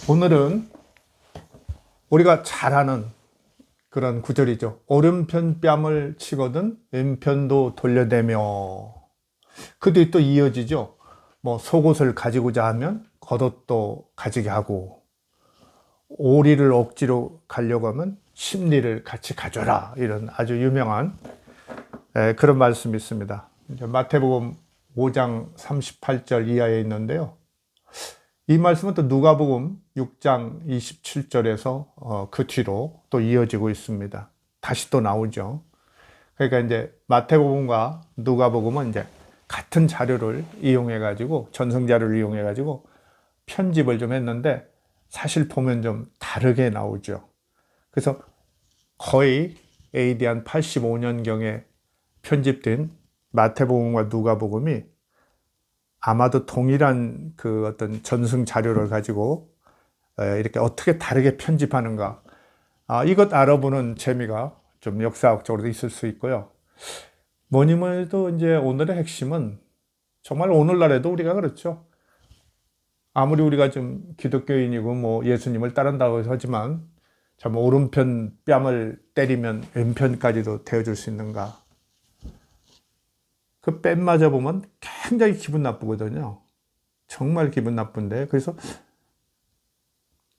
오늘은 우리가 잘 아는 그런 구절이죠. 오른편 뺨을 치거든 왼편도 돌려대며. 그 뒤에 또 이어지죠. 뭐 속옷을 가지고자 하면 겉옷도 가지게 하고, 오리를 억지로 가려고 하면 심리를 같이 가져라. 이런 아주 유명한 그런 말씀이 있습니다. 마태복음 5장 38절 이하에 있는데요. 이 말씀은 또 누가복음 6장 27절에서 그 뒤로 또 이어지고 있습니다. 다시 또 나오죠. 그러니까 이제 마태복음과 누가복음은 이제 같은 자료를 이용해 가지고, 전성 자료를 이용해 가지고 편집을 좀 했는데, 사실 보면 좀 다르게 나오죠. 그래서 거의 AD 한 85년경에 편집된 마태복음과 누가복음이 아마도 동일한 그 어떤 전승 자료를 가지고 이렇게 어떻게 다르게 편집하는가, 이것 알아보는 재미가 좀 역사학적으로도 있을 수 있고요. 뭐니 뭐니 해도 이제 오늘의 핵심은 정말 오늘날에도 우리가 그렇죠. 아무리 우리가 좀 기독교인이고 뭐 예수님을 따른다고 하지만, 참 오른편 뺨을 때리면 왼편까지도 대어줄 수 있는가. 그 뺨 맞아 보면 굉장히 기분 나쁘거든요. 정말 기분 나쁜데, 그래서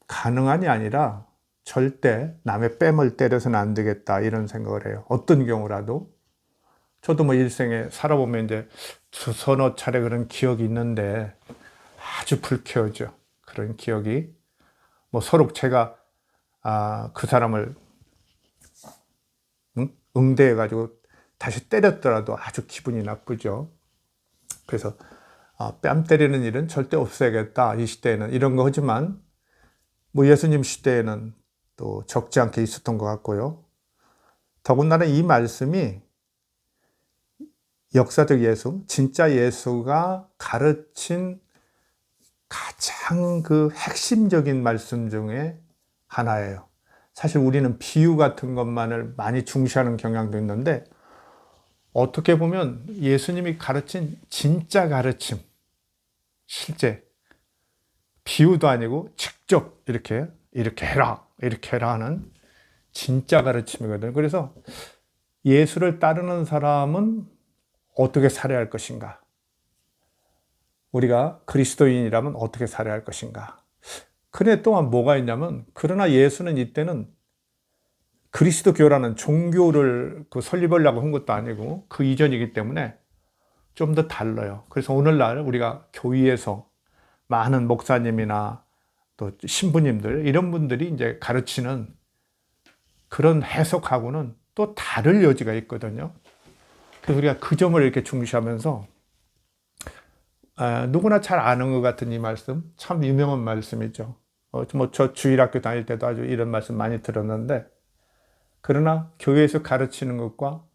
가능한이 아니라 절대 남의 뺨을 때려서는 안 되겠다, 이런 생각을 해요. 어떤 경우라도. 저도 뭐 일생에 살아보면 이제 서너 차례 그런 기억이 있는데 아주 불쾌하죠. 그런 기억이. 뭐 서로 제가 그 사람을 응대해 가지고 다시 때렸더라도 아주 기분이 나쁘죠. 그래서 뺨 때리는 일은 절대 없어야겠다, 이 시대에는. 이런 거 하지만 뭐 예수님 시대에는 또 적지 않게 있었던 것 같고요. 더군다나 이 말씀이 역사적 예수, 진짜 예수가 가르친 가장 그 핵심적인 말씀 중에 하나예요. 사실 우리는 비유 같은 것만을 많이 중시하는 경향도 있는데, 어떻게 보면 예수님이 가르친 진짜 가르침, 실제 비유도 아니고 직접 이렇게 해라, 이렇게 해라 하는 진짜 가르침이거든요. 그래서 예수를 따르는 사람은 어떻게 살아야 할 것인가, 우리가 그리스도인이라면 어떻게 살아야 할 것인가. 그런데 또한 뭐가 있냐면, 그러나 예수는 이때는 그리스도교라는 종교를 설립하려고 한 것도 아니고 그 이전이기 때문에 좀 더 달라요. 그래서 오늘날 우리가 교회에서 많은 목사님이나 또 신부님들, 이런 분들이 이제 가르치는 그런 해석하고는 또 다를 여지가 있거든요. 그래서 우리가 그 점을 이렇게 중시하면서, 누구나 잘 아는 것 같은 이 말씀, 참 유명한 말씀이죠. 뭐 저 주일학교 다닐 때도 아주 이런 말씀 많이 들었는데, 그러나 교회에서 가르치는 것과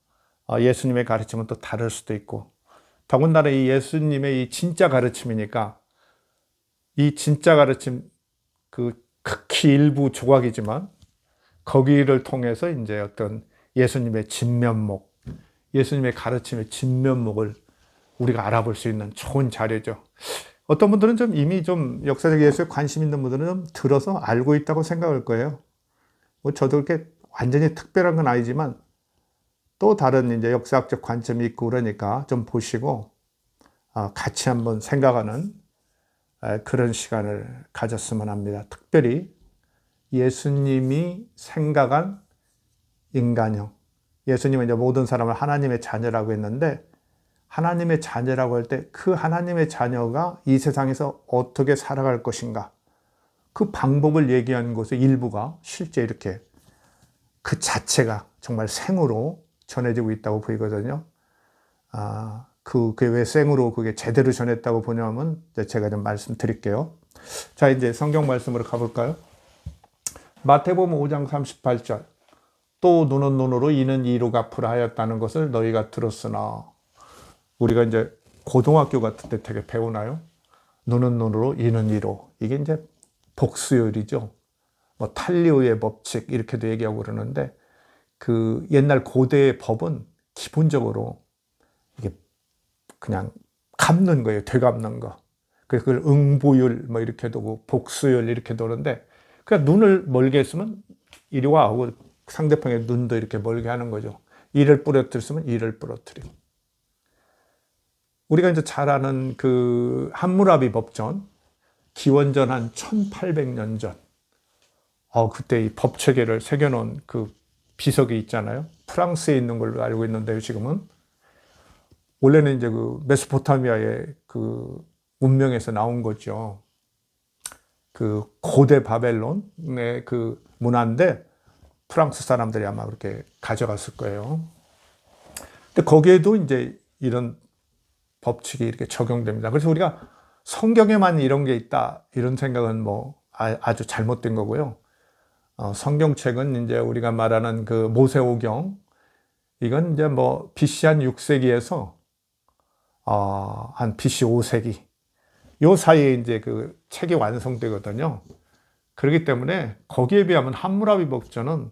예수님의 가르침은 또 다를 수도 있고, 더군다나 이 예수님의 이 진짜 가르침이니까, 이 진짜 가르침 그 극히 일부 조각이지만 거기를 통해서 이제 어떤 예수님의 진면목, 예수님의 가르침의 진면목을 우리가 알아볼 수 있는 좋은 자료죠. 어떤 분들은 좀 이미 좀 역사적 예수에 관심 있는 분들은 좀 들어서 알고 있다고 생각할 거예요. 뭐 저도 그렇게 완전히 특별한 건 아니지만 또 다른 이제 역사학적 관점이 있고 그러니까 좀 보시고 같이 한번 생각하는 그런 시간을 가졌으면 합니다. 특별히 예수님이 생각한 인간형. 예수님은 이제 모든 사람을 하나님의 자녀라고 했는데, 하나님의 자녀라고 할 때 그 하나님의 자녀가 이 세상에서 어떻게 살아갈 것인가, 그 방법을 얘기하는 것의 일부가 실제 이렇게 그 자체가 정말 생으로 전해지고 있다고 보이거든요. 그게 왜 생으로 그게 제대로 전했다고 보냐면 제가 좀 말씀드릴게요. 자, 이제 성경 말씀으로 가볼까요? 마태복음 5장 38절. 또 눈은 눈으로 이는 이로 갚으라 하였다는 것을 너희가 들었으나. 우리가 이제 고등학교 같은 때 되게 배우나요? 눈은 눈으로 이는 이로. 이게 이제 복수율이죠. 뭐 탈리오의 법칙 이렇게도 얘기하고 그러는데, 그 옛날 고대의 법은 기본적으로 이게 그냥 갚는 거예요. 되갚는 거. 그래서 그걸 응보율 뭐 이렇게 두고 복수율 이렇게 두는데, 그냥 눈을 멀게 했으면 이리 와 하고 상대방의 눈도 이렇게 멀게 하는 거죠. 이를 부러뜨렸으면 이를 부러뜨리고. 우리가 이제 잘 아는 그 함무라비 법전, 기원전 한 1800년 전, 그때 이 법체계를 새겨놓은 그 비석이 있잖아요. 프랑스에 있는 걸로 알고 있는데요, 지금은. 원래는 이제 그 메소포타미아의 그 문명에서 나온 거죠. 그 고대 바벨론의 그 문화인데, 프랑스 사람들이 아마 그렇게 가져갔을 거예요. 근데 거기에도 이제 이런 법칙이 이렇게 적용됩니다. 그래서 우리가 성경에만 이런 게 있다, 이런 생각은 뭐 아주 잘못된 거고요. 성경책은 이제 우리가 말하는 그 모세오경, 이건 이제 뭐 BC 한 6세기에서 한 BC 5세기 요 사이에 이제 그 책이 완성되거든요. 그렇기 때문에 거기에 비하면 함무라비 법전은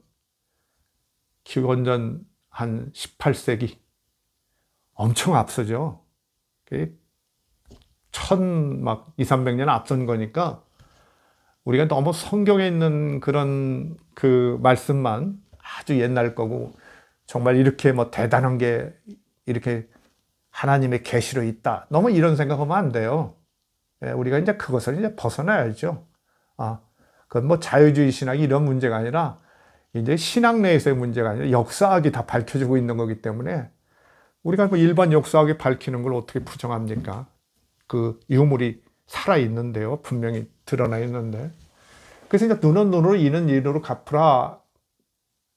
기원전 한 18세기 엄청 앞서죠. 막 200~300년 앞선 거니까 우리가 너무 성경에 있는 그런 그 말씀만 아주 옛날 거고, 정말 이렇게 뭐 대단한 게 이렇게 하나님의 계시로 있다, 너무 이런 생각하면 안 돼요. 우리가 이제 그것을 이제 벗어나야죠. 그건 뭐 자유주의 신학이 이런 문제가 아니라 이제 신학 내에서의 문제가 아니라 역사학이 다 밝혀주고 있는 거기 때문에, 우리가 뭐 일반 역사학이 밝히는 걸 어떻게 부정합니까? 그 유물이 살아 있는데요, 분명히 드러나 있는데. 그래서 이제 눈은 눈으로 이는 이로 갚으라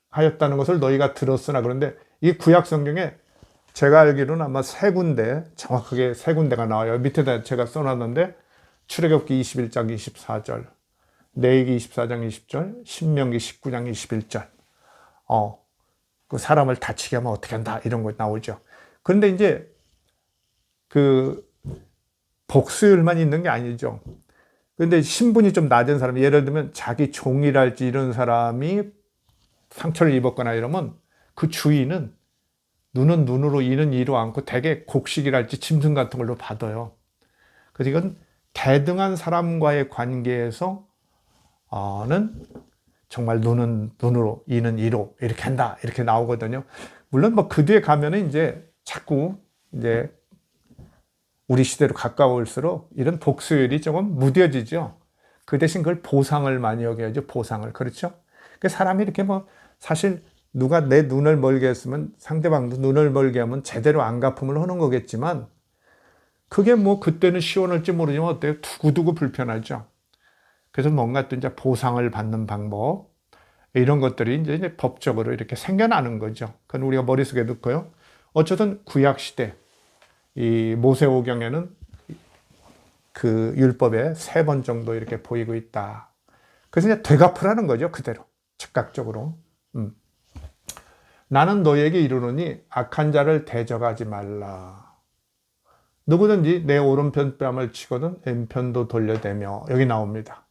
하였다는 것을 너희가 들었으나, 그런데 이 구약 성경에 제가 알기로는 아마 정확하게 세 군데가 나와요. 밑에다 제가 써놨는데, 출애굽기 21장 24절, 레위기 24장 20절, 신명기 19장 21절. 그 사람을 다치게 하면 어떻게 한다, 이런 거 나오죠. 그런데 이제 그 복수율만 있는 게 아니죠. 그런데 신분이 좀 낮은 사람, 예를 들면 자기 종이랄지 이런 사람이 상처를 입었거나 이러면 그 주인은 눈은 눈으로 이는 이로 않고 대개 곡식이랄지 짐승 같은 걸로 받아요. 그래서 이건 대등한 사람과의 관계에서는 정말 눈은 눈으로 이는 이로 이렇게 한다, 이렇게 나오거든요. 물론 뭐 그 뒤에 가면은 이제 자꾸 이제 우리 시대로 가까울수록 이런 복수율이 조금 무뎌지죠. 그 대신 그걸 보상을 많이 여겨야죠. 보상을. 그렇죠? 사람이 이렇게 뭐 사실 누가 내 눈을 멀게 했으면 상대방도 눈을 멀게 하면 제대로 안 갚음을 하는 거겠지만, 그게 뭐 그때는 시원할지 모르지만 어때요? 두고두고 불편하죠. 그래서 뭔가 또 이제 보상을 받는 방법, 이런 것들이 이제 법적으로 이렇게 생겨나는 거죠. 그건 우리가 머릿속에 넣고요. 어쨌든 구약시대, 이 모세오경에는 그 율법에 3번 정도 이렇게 보이고 있다. 그래서 이제 되갚으라는 거죠. 그대로. 즉각적으로. 나는 너에게 이르노니 악한 자를 대적하지 말라. 누구든지 내 오른편 뺨을 치거든 왼편도 돌려대며, 여기 나옵니다.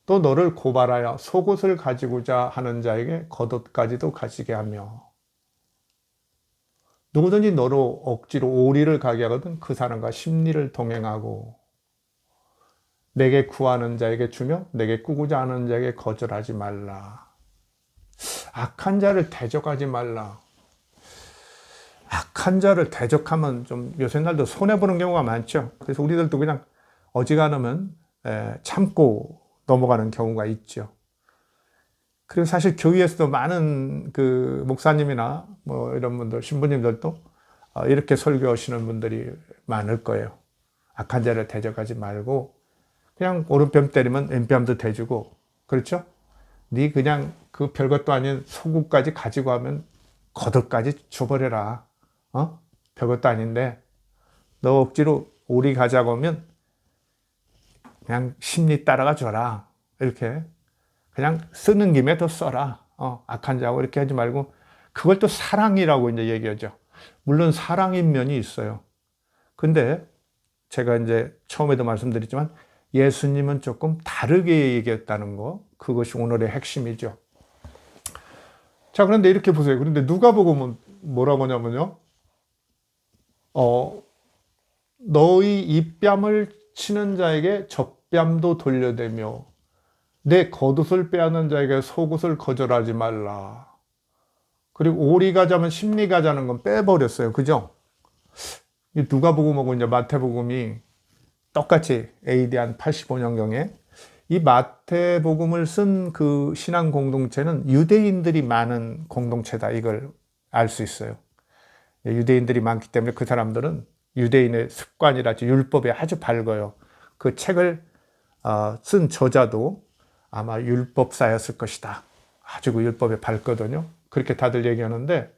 또 너를 고발하여 속옷을 가지고자 하는 자에게 겉옷까지도 가지게 하며, 누구든지 너로 억지로 오리를 가게 하거든 그 사람과 심리를 동행하고, 내게 구하는 자에게 주며 내게 꾸고자 하는 자에게 거절하지 말라. 악한 자를 대적하지 말라. 악한 자를 대적하면 좀 요새 날도 손해보는 경우가 많죠. 그래서 우리들도 그냥 어지간하면 참고 넘어가는 경우가 있죠. 그리고 사실 교회에서도 많은 그 목사님이나 뭐 이런 분들, 신부님들도 이렇게 설교하시는 분들이 많을 거예요. 악한 자를 대적하지 말고 그냥 오른뺨 때리면 왼뺨도 대주고, 그렇죠? 네 그냥 그 별것도 아닌 속옷까지 가지고 하면 겉옷까지 줘버려라. 별것도 아닌데 너 억지로 오리 가자고 하면 그냥 심리 따라가 줘라. 이렇게 그냥 쓰는 김에 더 써라. 악한 자하고 이렇게 하지 말고, 그걸 또 사랑이라고 이제 얘기하죠. 물론 사랑인 면이 있어요. 근데 제가 이제 처음에도 말씀드렸지만 예수님은 조금 다르게 얘기했다는 거, 그것이 오늘의 핵심이죠. 자, 그런데 이렇게 보세요. 그런데 누가복음은 뭐라고 하냐면요. 너희 입뺨을 치는 자에게 젖뺨도 돌려대며 내 겉옷을 빼앗는 자에게 속옷을 거절하지 말라. 그리고 오리가자면 심리가자는 건 빼버렸어요. 그죠? 누가복음하고 이제 마태복음이 똑같이 AD 한 85년경에 이 마태복음을 쓴 그 신앙 공동체는 유대인들이 많은 공동체다. 이걸 알 수 있어요. 유대인들이 많기 때문에 그 사람들은 유대인의 습관이랄지 율법에 아주 밝아요. 그 책을 쓴 저자도 아마 율법사였을 것이다. 아주 그 율법에 밝거든요. 그렇게 다들 얘기하는데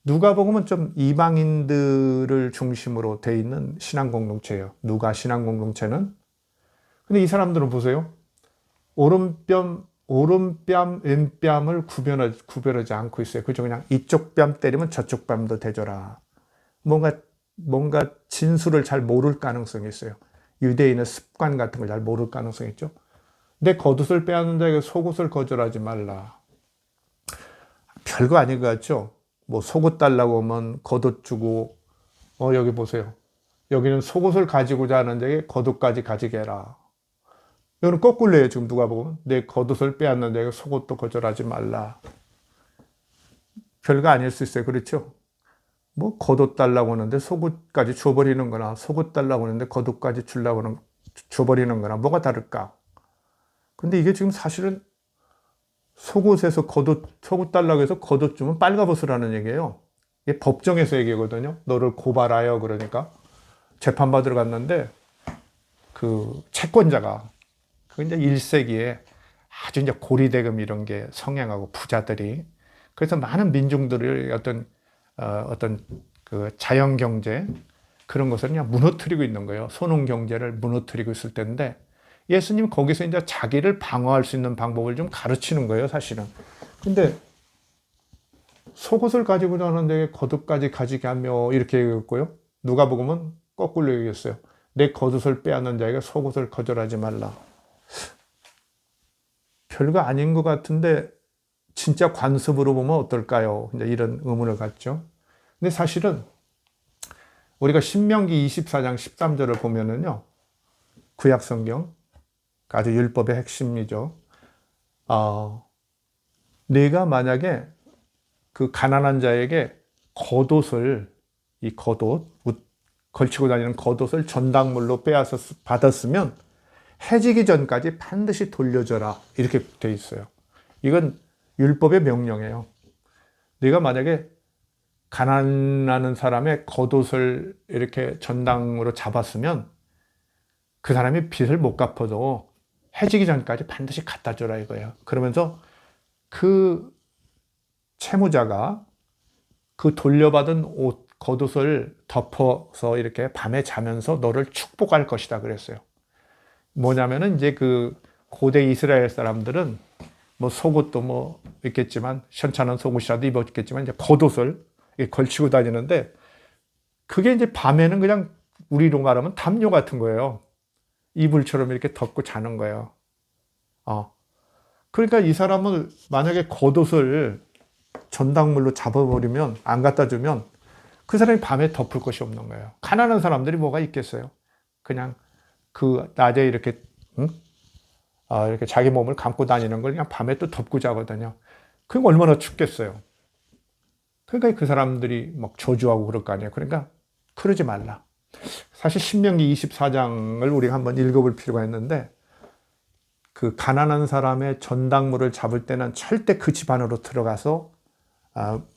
누가복음은 좀 이방인들을 중심으로 돼 있는 신앙 공동체예요. 누가 신앙 공동체는. 근데 이 사람들은 보세요. 오른뺨, 왼뺨을 구별하지 않고 있어요. 그죠? 그냥 이쪽 뺨 때리면 저쪽 뺨도 대줘라. 뭔가 진술을 잘 모를 가능성이 있어요. 유대인의 습관 같은 걸 잘 모를 가능성이 있죠. 내 겉옷을 빼앗는 자에게 속옷을 거절하지 말라. 별거 아닌 것 같죠? 뭐 속옷 달라고 하면 겉옷 주고, 여기 보세요. 여기는 속옷을 가지고자 하는 자에게 겉옷까지 가지게 해라. 이거는 거꾸로예요. 지금 누가 보면 내 겉옷을 빼앗는 자에게 속옷도 거절하지 말라. 별거 아닐 수 있어요. 그렇죠? 뭐 겉옷 달라고 하는데 속옷까지 줘버리는 거나 속옷 달라고 하는데 겉옷까지 주려고 하는 줘버리는 거나 뭐가 다를까? 근데 이게 지금 사실은 속옷에서 속옷 달라고 해서 겉옷 주면 빨가벗으라는 얘기예요. 이게 법정에서 얘기거든요. 너를 고발하여 그러니까 재판받으러 갔는데 그 채권자가 그 이제 1세기에 아주 이제 고리대금 이런 게 성행하고 부자들이 그래서 많은 민중들을 어떤 그 자연 경제 그런 것을 그냥 무너뜨리고 있는 거예요. 소농 경제를 무너뜨리고 있을 때인데 예수님 거기서 이제 자기를 방어할 수 있는 방법을 좀 가르치는 거예요, 사실은. 근데 속옷을 가지고 자는데 겉옷까지 가지게 하며 이렇게 얘기했고요. 누가복음은 거꾸로 얘기했어요. 내 겉옷을 빼앗는 자에게 속옷을 거절하지 말라. 별거 아닌 것 같은데 진짜 관습으로 보면 어떨까요? 이제 이런 의문을 갖죠. 근데 사실은 우리가 신명기 24장 13절을 보면은요, 구약성경 아주 율법의 핵심이죠. 네가 만약에 그 가난한 자에게 겉옷을 이 겉옷 걸치고 다니는 겉옷을 전당물로 빼앗아 받았으면 해지기 전까지 반드시 돌려줘라 이렇게 돼 있어요. 이건 율법의 명령이에요. 네가 만약에 가난하는 사람의 겉옷을 이렇게 전당으로 잡았으면 그 사람이 빚을 못 갚아도 해지기 전까지 반드시 갖다 줘라 이거예요. 그러면서 그 채무자가 그 돌려받은 겉옷을 덮어서 이렇게 밤에 자면서 너를 축복할 것이다 그랬어요. 뭐냐면은 이제 그 고대 이스라엘 사람들은 뭐 속옷도 뭐 있겠지만 시원찮은 속옷이라도 입었겠지만 이제 겉옷을 걸치고 다니는데 그게 이제 밤에는 그냥 우리로 말하면 담요 같은 거예요. 이불처럼 이렇게 덮고 자는 거예요. 그러니까 이 사람을 만약에 겉옷을 전당물로 잡아버리면 안 갖다 주면 그 사람이 밤에 덮을 것이 없는 거예요. 가난한 사람들이 뭐가 있겠어요? 그냥 그 낮에 이렇게 이렇게 자기 몸을 감고 다니는 걸 그냥 밤에 또 덮고 자거든요. 그게 얼마나 춥겠어요. 그러니까 그 사람들이 막 저주하고 그럴 거 아니에요. 그러니까 그러지 말라. 사실 신명기 24장을 우리가 한번 읽어볼 필요가 있는데 그 가난한 사람의 전당물을 잡을 때는 절대 그 집 안으로 들어가서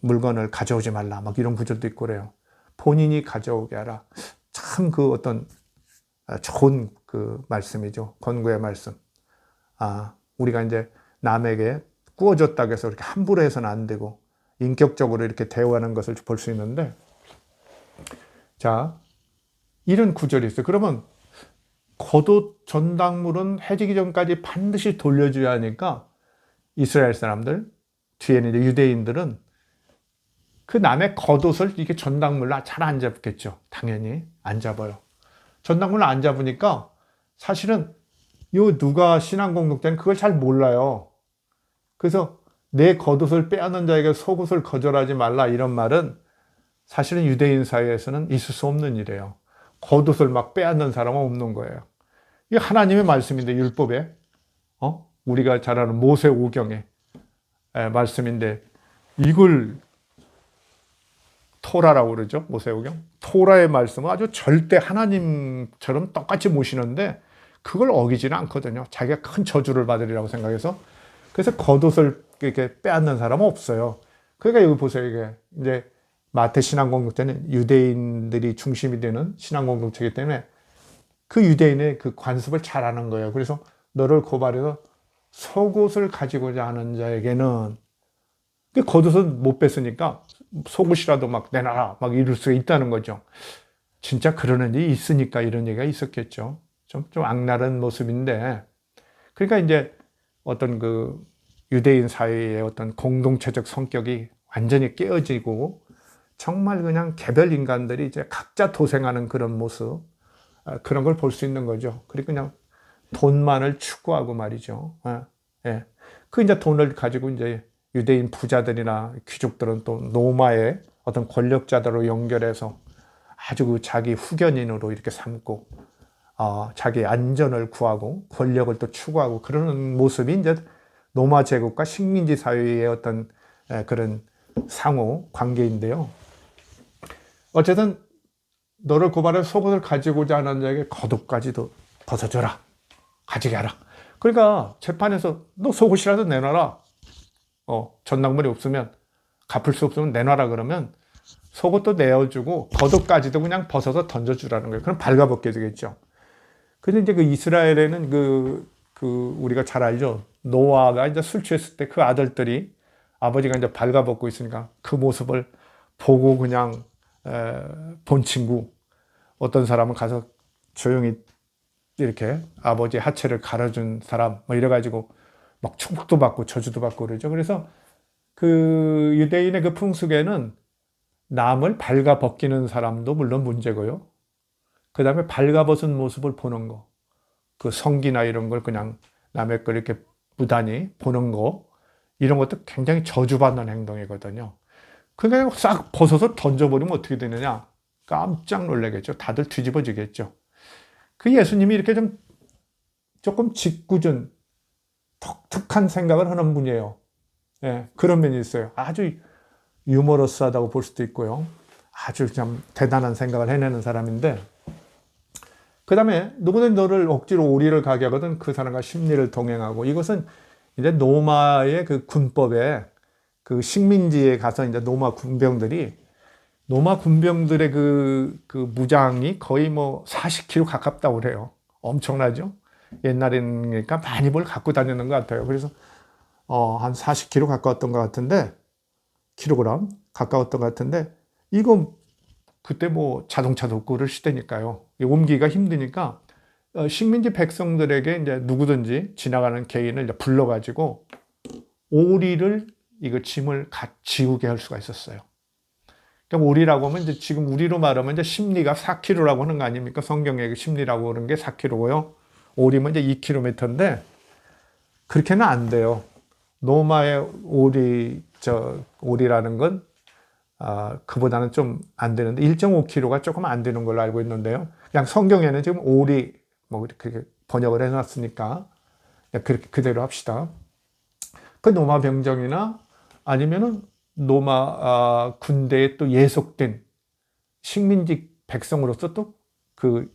물건을 가져오지 말라. 막 이런 구절도 있고 그래요. 본인이 가져오게 하라. 참 그 어떤 좋은 그 말씀이죠. 권고의 말씀. 우리가 이제 남에게 구워줬다고 해서 이렇게 함부로 해서는 안 되고 인격적으로 이렇게 대우하는 것을 볼 수 있는데 자, 이런 구절이 있어요. 그러면 겉옷 전당물은 해지기 전까지 반드시 돌려줘야 하니까 이스라엘 사람들, 뒤에는 이제 유대인들은 그 남의 겉옷을 이렇게 전당물로 잘 안 잡겠죠. 당연히 안 잡아요. 전당물로 안 잡으니까 사실은 요 누가 신앙 공동체는 그걸 잘 몰라요. 그래서 내 겉옷을 빼앗는 자에게 속옷을 거절하지 말라 이런 말은 사실은 유대인 사회에서는 있을 수 없는 일이에요. 겉옷을 막 빼앗는 사람은 없는 거예요. 이 하나님의 말씀인데, 율법에, 우리가 잘 아는 모세오경의 말씀인데, 이걸 토라라고 그러죠. 모세오경. 토라의 말씀은 아주 절대 하나님처럼 똑같이 모시는데, 그걸 어기지는 않거든요. 자기가 큰 저주를 받으리라고 생각해서. 그래서 겉옷을 이렇게 빼앗는 사람은 없어요. 그러니까 여기 보세요. 이게 이제 마태 신앙공동체는 유대인들이 중심이 되는 신앙공동체이기 때문에 그 유대인의 그 관습을 잘 아는 거예요. 그래서 너를 고발해서 속옷을 가지고자 하는 자에게는, 그 겉옷은 못 뺐으니까 속옷이라도 막 내놔라 막 이럴 수가 있다는 거죠. 진짜 그러는 일이 있으니까 이런 얘기가 있었겠죠. 좀 악랄한 모습인데, 그러니까 이제 어떤 그 유대인 사회의 어떤 공동체적 성격이 완전히 깨어지고, 정말 그냥 개별 인간들이 이제 각자 도생하는 그런 모습, 그런 걸 볼 수 있는 거죠. 그리고 그냥 돈만을 추구하고 말이죠. 예. 그 이제 돈을 가지고 이제 유대인 부자들이나 귀족들은 또 로마의 어떤 권력자들로 연결해서 아주 그 자기 후견인으로 이렇게 삼고, 자기 안전을 구하고 권력을 또 추구하고 그러는 모습이 이제 로마 제국과 식민지 사회의 어떤 그런 상호 관계인데요. 어쨌든 너를 고발해 속옷을 가지고자 하는 자에게 겉옷까지도 벗어줘라. 가지게 하라. 그러니까 재판에서 너 속옷이라도 내놔라. 전당물이 없으면, 갚을 수 없으면 내놔라 그러면 속옷도 내어주고 겉옷까지도 그냥 벗어서 던져주라는 거예요. 그럼 발가벗게 되겠죠. 근데 이제 그 이스라엘에는 우리가 잘 알죠. 노아가 이제 술 취했을 때 그 아들들이 아버지가 이제 발가벗고 있으니까 그 모습을 보고 그냥 본 친구, 어떤 사람은 가서 조용히 이렇게 아버지 하체를 갈아준 사람, 뭐 이래가지고 막 축복도 받고 저주도 받고 그러죠. 그래서 그 유대인의 그 풍습에는 남을 발가벗기는 사람도 물론 문제고요. 그 다음에 발가벗은 모습을 보는 거, 그 성기나 이런 걸 그냥 남의 걸 이렇게 무단히 보는 거, 이런 것도 굉장히 저주받는 행동이거든요. 그러니까 싹 벗어서 던져버리면 어떻게 되느냐? 깜짝 놀라겠죠. 다들 뒤집어지겠죠. 그 예수님이 이렇게 좀 조금 짓궂은 독특한 생각을 하는 분이에요. 예, 그런 면이 있어요. 아주 유머러스하다고 볼 수도 있고요. 아주 참 대단한 생각을 해내는 사람인데, 그 다음에 누구든 너를 억지로 오리를 가게 하거든 그 사람과 심리를 동행하고, 이것은 이제 로마의 그 군법에, 그 식민지에 가서 이제 로마 군병들의 그 무장이 거의 뭐 40kg 가깝다고 그래요. 엄청나죠? 옛날에는 그러니까 많이 뭘 갖고 다니는 것 같아요. 그래서 한 40kg 가까웠던 것 같은데, 킬로그램 가까웠던 것 같은데, 이거 그때 뭐 자동차도 없고 그럴 시대니까요. 옮기기가 힘드니까 식민지 백성들에게 이제 누구든지 지나가는 개인을 이제 불러가지고 오리를, 이거 짐을 지우게 할 수가 있었어요. 그러니까 오리라고 하면 이제 지금 우리로 말하면 이제 심리가 4kg라고 하는 거 아닙니까? 성경에 심리라고 하는 게 4kg고요. 오리면 이제 2km인데 그렇게는 안 돼요. 로마의 오리라는 건 그보다는 좀 안 되는데 1.5kg가 조금 안 되는 걸로 알고 있는데요. 그냥 성경에는 지금 오리 뭐 그렇게 번역을 해놨으니까 그렇게 그대로 합시다. 그 로마 병정이나 아니면은 로마 군대에 또 예속된 식민지 백성으로서 또 그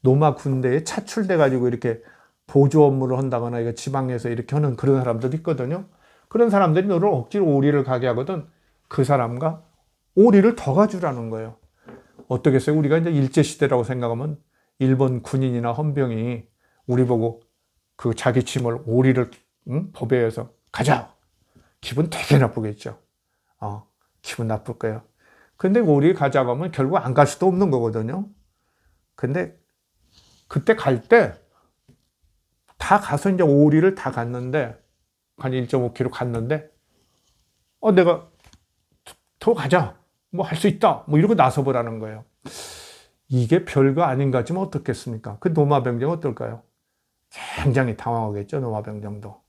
로마 군대에 차출돼 가지고 이렇게 보조 업무를 한다거나 이거 지방에서 이렇게 하는 그런 사람들도 있거든요. 그런 사람들이 너를 억지로 오리를 가게 하거든 그 사람과 오리를 더 가주라는 거예요. 어떻겠어요? 우리가 이제 일제시대라고 생각하면 일본 군인이나 헌병이 우리 보고 그 자기 짐을 오리를 법에서 가자. 기분 되게 나쁘겠죠. 기분 나쁠 거예요. 근데 오리 가자고 하면 결국 안 갈 수도 없는 거거든요. 근데 그때 갈 때 다 가서 이제 오리를 다 갔는데, 한 1.5km 갔는데, 내가 더 가자. 뭐 할 수 있다. 뭐 이러고 나서보라는 거예요. 이게 별거 아닌 것 같지만 어떻겠습니까? 그 노마 병정 어떨까요? 굉장히 당황하겠죠. 노마 병정도.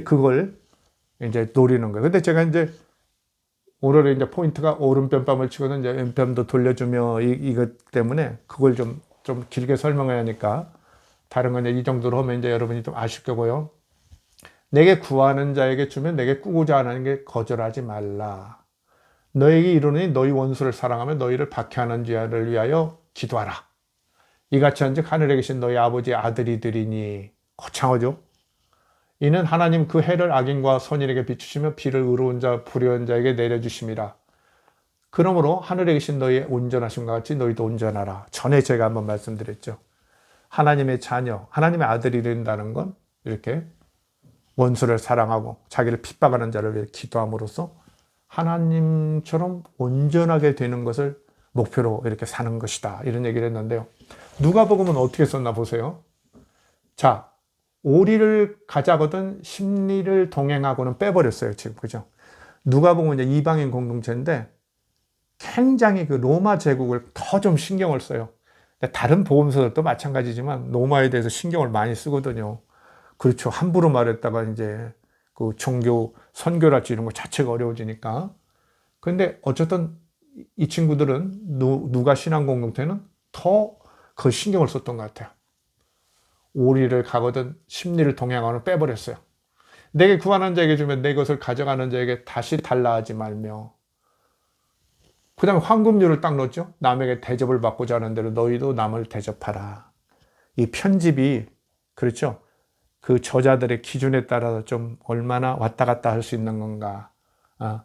그걸 이제 노리는 거예요. 근데 제가 이제 오늘의 이제 포인트가 오른편밤을 치고는 이제 왼편도 돌려주며 이것 때문에 그걸 좀 길게 설명해야 하니까 다른 건 이 정도로 하면 이제 여러분이 좀 아실 거고요. 내게 구하는 자에게 주면 내게 꾸고자 하는 게 거절하지 말라. 너에게 이르노니 너희 원수를 사랑하며 너희를 박해하는 자를 위하여 기도하라. 이같이 한즉 하늘에 계신 너희 아버지의 아들이들이니. 거창하죠? 이는 하나님 그 해를 악인과 선인에게 비추시며 비를 의로운 자 불의한 자에게 내려주심이라. 그러므로 하늘에 계신 너희의 온전하심과 같이 너희도 온전하라. 전에 제가 한번 말씀드렸죠. 하나님의 자녀, 하나님의 아들이 된다는 건 이렇게 원수를 사랑하고 자기를 핍박하는 자를 위해 기도함으로써 하나님처럼 온전하게 되는 것을 목표로 이렇게 사는 것이다. 이런 얘기를 했는데요. 누가복음은 어떻게 썼나 보세요. 자, 오리를 가자거든 십리를 동행하고는 빼버렸어요. 지금 그죠? 누가복음은 이제 이방인 공동체인데 굉장히 그 로마 제국을 더 좀 신경을 써요. 다른 복음서들도 마찬가지지만 로마에 대해서 신경을 많이 쓰거든요. 그렇죠. 함부로 말했다가 이제 그 종교 선교랄지 이런 거 자체가 어려워지니까. 근데 어쨌든 이 친구들은 누가 신앙 공동체는 더 그 신경을 썼던 것 같아요. 오리를 가거든 십리를 동행하고는 빼버렸어요. 내게 구하는 자에게 주면 내 것을 가져가는 자에게 다시 달라 하지 말며. 그 다음에 황금률을 딱 넣었죠. 남에게 대접을 받고자 하는 대로 너희도 남을 대접하라. 이 편집이 그렇죠. 그 저자들의 기준에 따라서 좀 얼마나 왔다 갔다 할 수 있는 건가.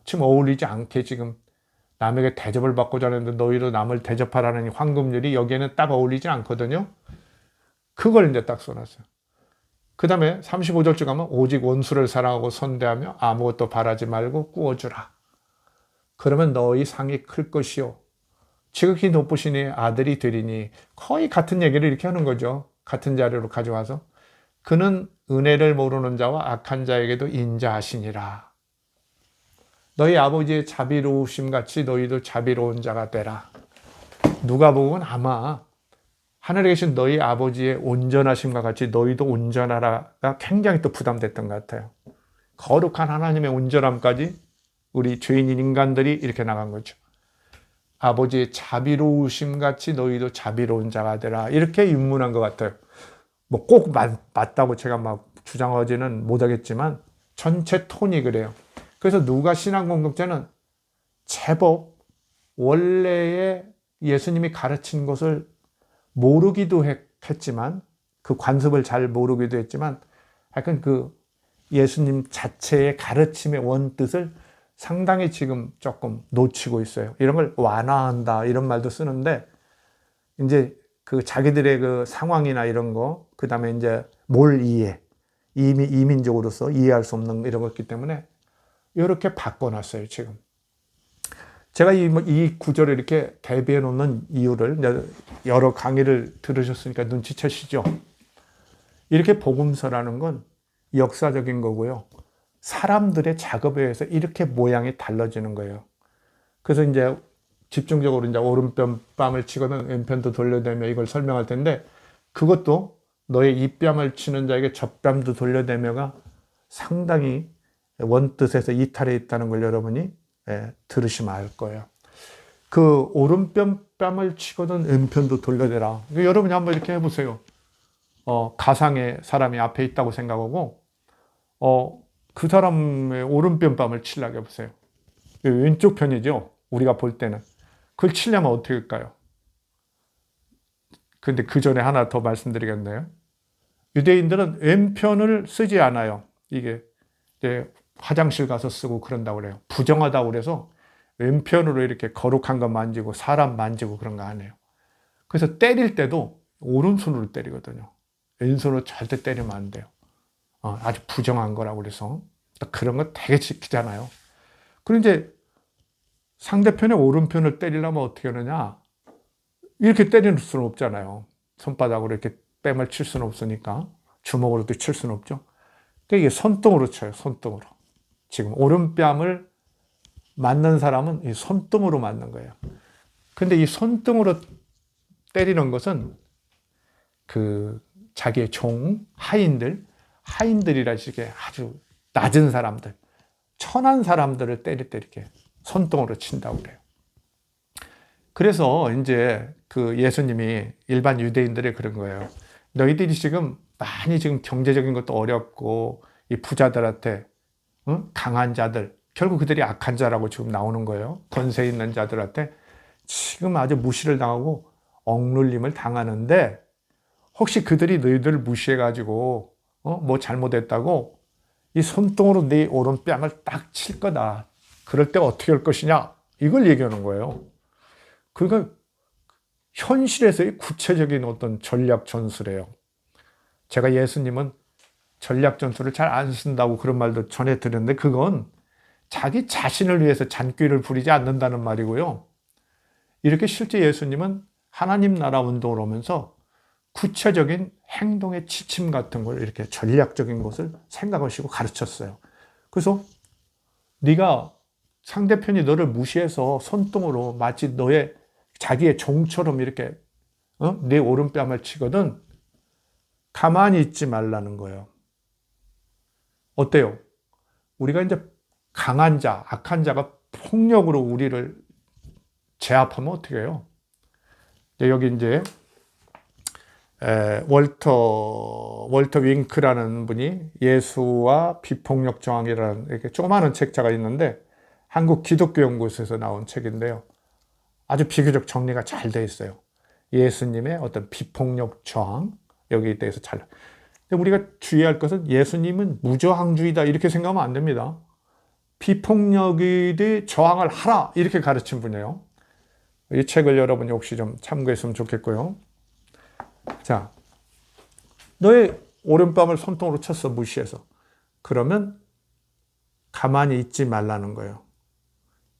지금 어울리지 않게 지금 남에게 대접을 받고자 하는데 너희도 남을 대접하라는 황금률이 여기에는 딱 어울리지 않거든요. 그걸 이제 딱 써놨어요. 그 다음에 35절쯤 가면 오직 원수를 사랑하고 선대하며 아무것도 바라지 말고 꾸어주라. 그러면 너희 상이 클 것이요. 지극히 높으신 이의 아들이 되리니. 거의 같은 얘기를 이렇게 하는 거죠. 같은 자료로 가져와서. 그는 은혜를 모르는 자와 악한 자에게도 인자하시니라. 너희 아버지의 자비로우심 같이 너희도 자비로운 자가 되라. 누가복음은 아마 하늘에 계신 너희 아버지의 온전하심과 같이 너희도 온전하라가 굉장히 또 부담됐던 것 같아요. 거룩한 하나님의 온전함까지 우리 죄인인 인간들이 이렇게 나간 거죠. 아버지의 자비로우심 같이 너희도 자비로운 자가 되라. 이렇게 윤문한 것 같아요. 뭐 꼭 맞다고 제가 막 주장하지는 못하겠지만 전체 톤이 그래요. 그래서 누가 신앙 공동체는 제법 원래의 예수님이 가르친 것을 모르기도 했지만 그 관습을 잘 모르기도 했지만 약간 그 예수님 자체의 가르침의 원뜻을 상당히 지금 조금 놓치고 있어요. 이런 걸 완화한다 이런 말도 쓰는데 이제 그 자기들의 그 상황이나 이런 거, 그 다음에 이제 뭘 이민족으로서 이해할 수 없는 이런 거기 때문에 이렇게 바꿔놨어요, 지금. 제가 이 구절을 이렇게 대비해 놓는 이유를 여러 강의를 들으셨으니까 눈치채시죠? 이렇게 복음서라는 건 역사적인 거고요. 사람들의 작업에 의해서 이렇게 모양이 달라지는 거예요. 그래서 이제 집중적으로 이제 오른뺨을 치거든 왼편도 돌려대며 이걸 설명할 텐데 그것도 너의 이뺨을 치는 자에게 젖뺨도 돌려대며가 상당히 원뜻에서 이탈해 있다는 걸 여러분이 들으시면 알 거예요. 그 오른뺨을 치거든 왼편도 돌려대라. 여러분이 한번 이렇게 해보세요. 가상의 사람이 앞에 있다고 생각하고 그 사람의 오른뺨을 치려고 해보세요. 왼쪽 편이죠. 우리가 볼 때는. 그걸 치려면 어떻게 할까요? 근데 그 전에 하나 더 말씀드리겠네요. 유대인들은 왼편을 쓰지 않아요. 이게 이제 화장실 가서 쓰고 그런다고 그래요. 부정하다고 그래서 왼편으로 이렇게 거룩한 거 만지고 사람 만지고 그런 거 안 해요. 그래서 때릴 때도 오른손으로 때리거든요. 왼손으로 절대 때리면 안 돼요. 아주 부정한 거라고 그래서 그런 거 되게 지키잖아요. 그리고 이제 상대편의 오른편을 때리려면 어떻게 하느냐? 이렇게 때릴 수는 없잖아요. 손바닥으로 이렇게 뺨을 칠 수는 없으니까 주먹으로도 칠 수는 없죠. 그러니까 이게 손등으로 쳐요. 손등으로. 지금 오른뺨을 맞는 사람은 이 손등으로 맞는 거예요. 근데 이 손등으로 때리는 것은 자기의 하인들이라 이게 아주 낮은 사람들, 천한 사람들을 때릴 때 이렇게 손등으로 친다고 그래요. 그래서 이제 그 예수님이 일반 유대인들이 그런 거예요. 너희들이 지금 많이 지금 경제적인 것도 어렵고 이 부자들한테 응? 강한 자들 결국 그들이 악한 자라고 지금 나오는 거예요. 권세 있는 자들한테 지금 아주 무시를 당하고 억눌림을 당하는데 혹시 그들이 너희들을 무시해가지고 뭐 잘못했다고 이 손등으로 네 오른뺨을 딱 칠 거다. 그럴 때 어떻게 할 것이냐? 이걸 얘기하는 거예요. 그러니까 현실에서의 구체적인 어떤 전략 전술이에요. 제가 예수님은 전략 전술을 잘 안 쓴다고 그런 말도 전해 드렸는데 그건 자기 자신을 위해서 잔꾀를 부리지 않는다는 말이고요. 이렇게 실제 예수님은 하나님 나라 운동을 하면서 구체적인 행동의 지침 같은 걸 이렇게 전략적인 것을 생각하시고 가르쳤어요. 그래서 네가 상대편이 너를 무시해서 손등으로 마치 너의 자기의 종처럼 이렇게 네 오른뺨을 치거든 가만히 있지 말라는 거예요. 어때요? 우리가 이제 강한 자, 악한 자가 폭력으로 우리를 제압하면 어떻게 해요? 여기 이제 월터 윙크라는 분이 예수와 비폭력 저항이라는 이렇게 조그마한 책자가 있는데 한국 기독교 연구소에서 나온 책인데요. 아주 비교적 정리가 잘 돼 있어요. 예수님의 어떤 비폭력 저항 여기에 대해서 잘. 근데 우리가 주의할 것은 예수님은 무저항주의다 이렇게 생각하면 안 됩니다. 비폭력에 대해 저항을 하라 이렇게 가르친 분이에요. 이 책을 여러분이 혹시 좀 참고했으면 좋겠고요. 자, 너의 오른뺨을 손등으로 쳤어 무시해서. 그러면 가만히 있지 말라는 거예요.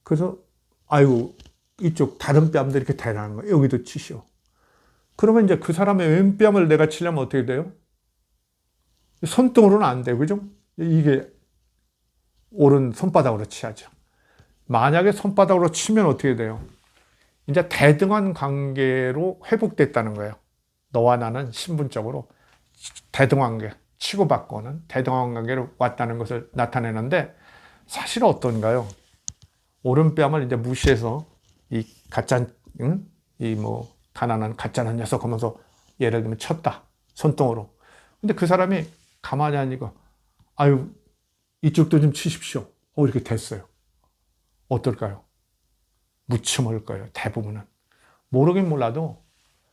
그래서 아이고 이쪽 다른 뺨도 이렇게 대라는 거예요. 여기도 치시오. 그러면 이제 그 사람의 왼뺨을 내가 치려면 어떻게 돼요? 손등으로는 안 돼요. 그죠? 이게 오른 손바닥으로 치야죠. 만약에 손바닥으로 치면 어떻게 돼요? 이제 대등한 관계로 회복됐다는 거예요. 너와 나는 신분적으로 대등한 관계, 치고받고는 대등한 관계로 왔다는 것을 나타내는데 사실 어떤가요? 오른뺨을 이제 무시해서 이 가짜, 이 뭐 가난한 가짜는 녀석 하면서 예를 들면 쳤다. 손등으로. 근데 그 사람이 가만히 하니까 아유 이쪽도 좀 치십시오. 이렇게 됐어요. 어떨까요? 무침할 거예요. 대부분은. 모르긴 몰라도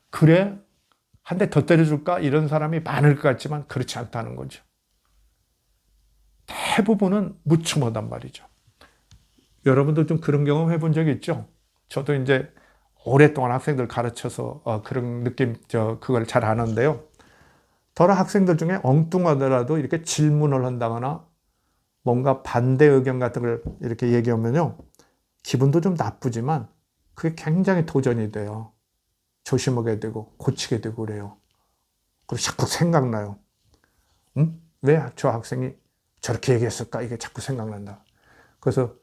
그래? 한 대 더 때려줄까? 이런 사람이 많을 것 같지만 그렇지 않다는 거죠. 대부분은 무침하단 말이죠. 여러분도 좀 그런 경험 해본 적 있죠? 저도 이제 오랫동안 학생들 가르쳐서 그런 느낌, 그걸 잘 아는데요. 더러 학생들 중에 엉뚱하더라도 이렇게 질문을 한다거나 뭔가 반대 의견 같은 걸 이렇게 얘기하면요. 기분도 좀 나쁘지만 그게 굉장히 도전이 돼요. 조심하게 되고 고치게 되고 그래요. 그리고 자꾸 생각나요. 왜 저 학생이 저렇게 얘기했을까? 이게 자꾸 생각난다. 그래서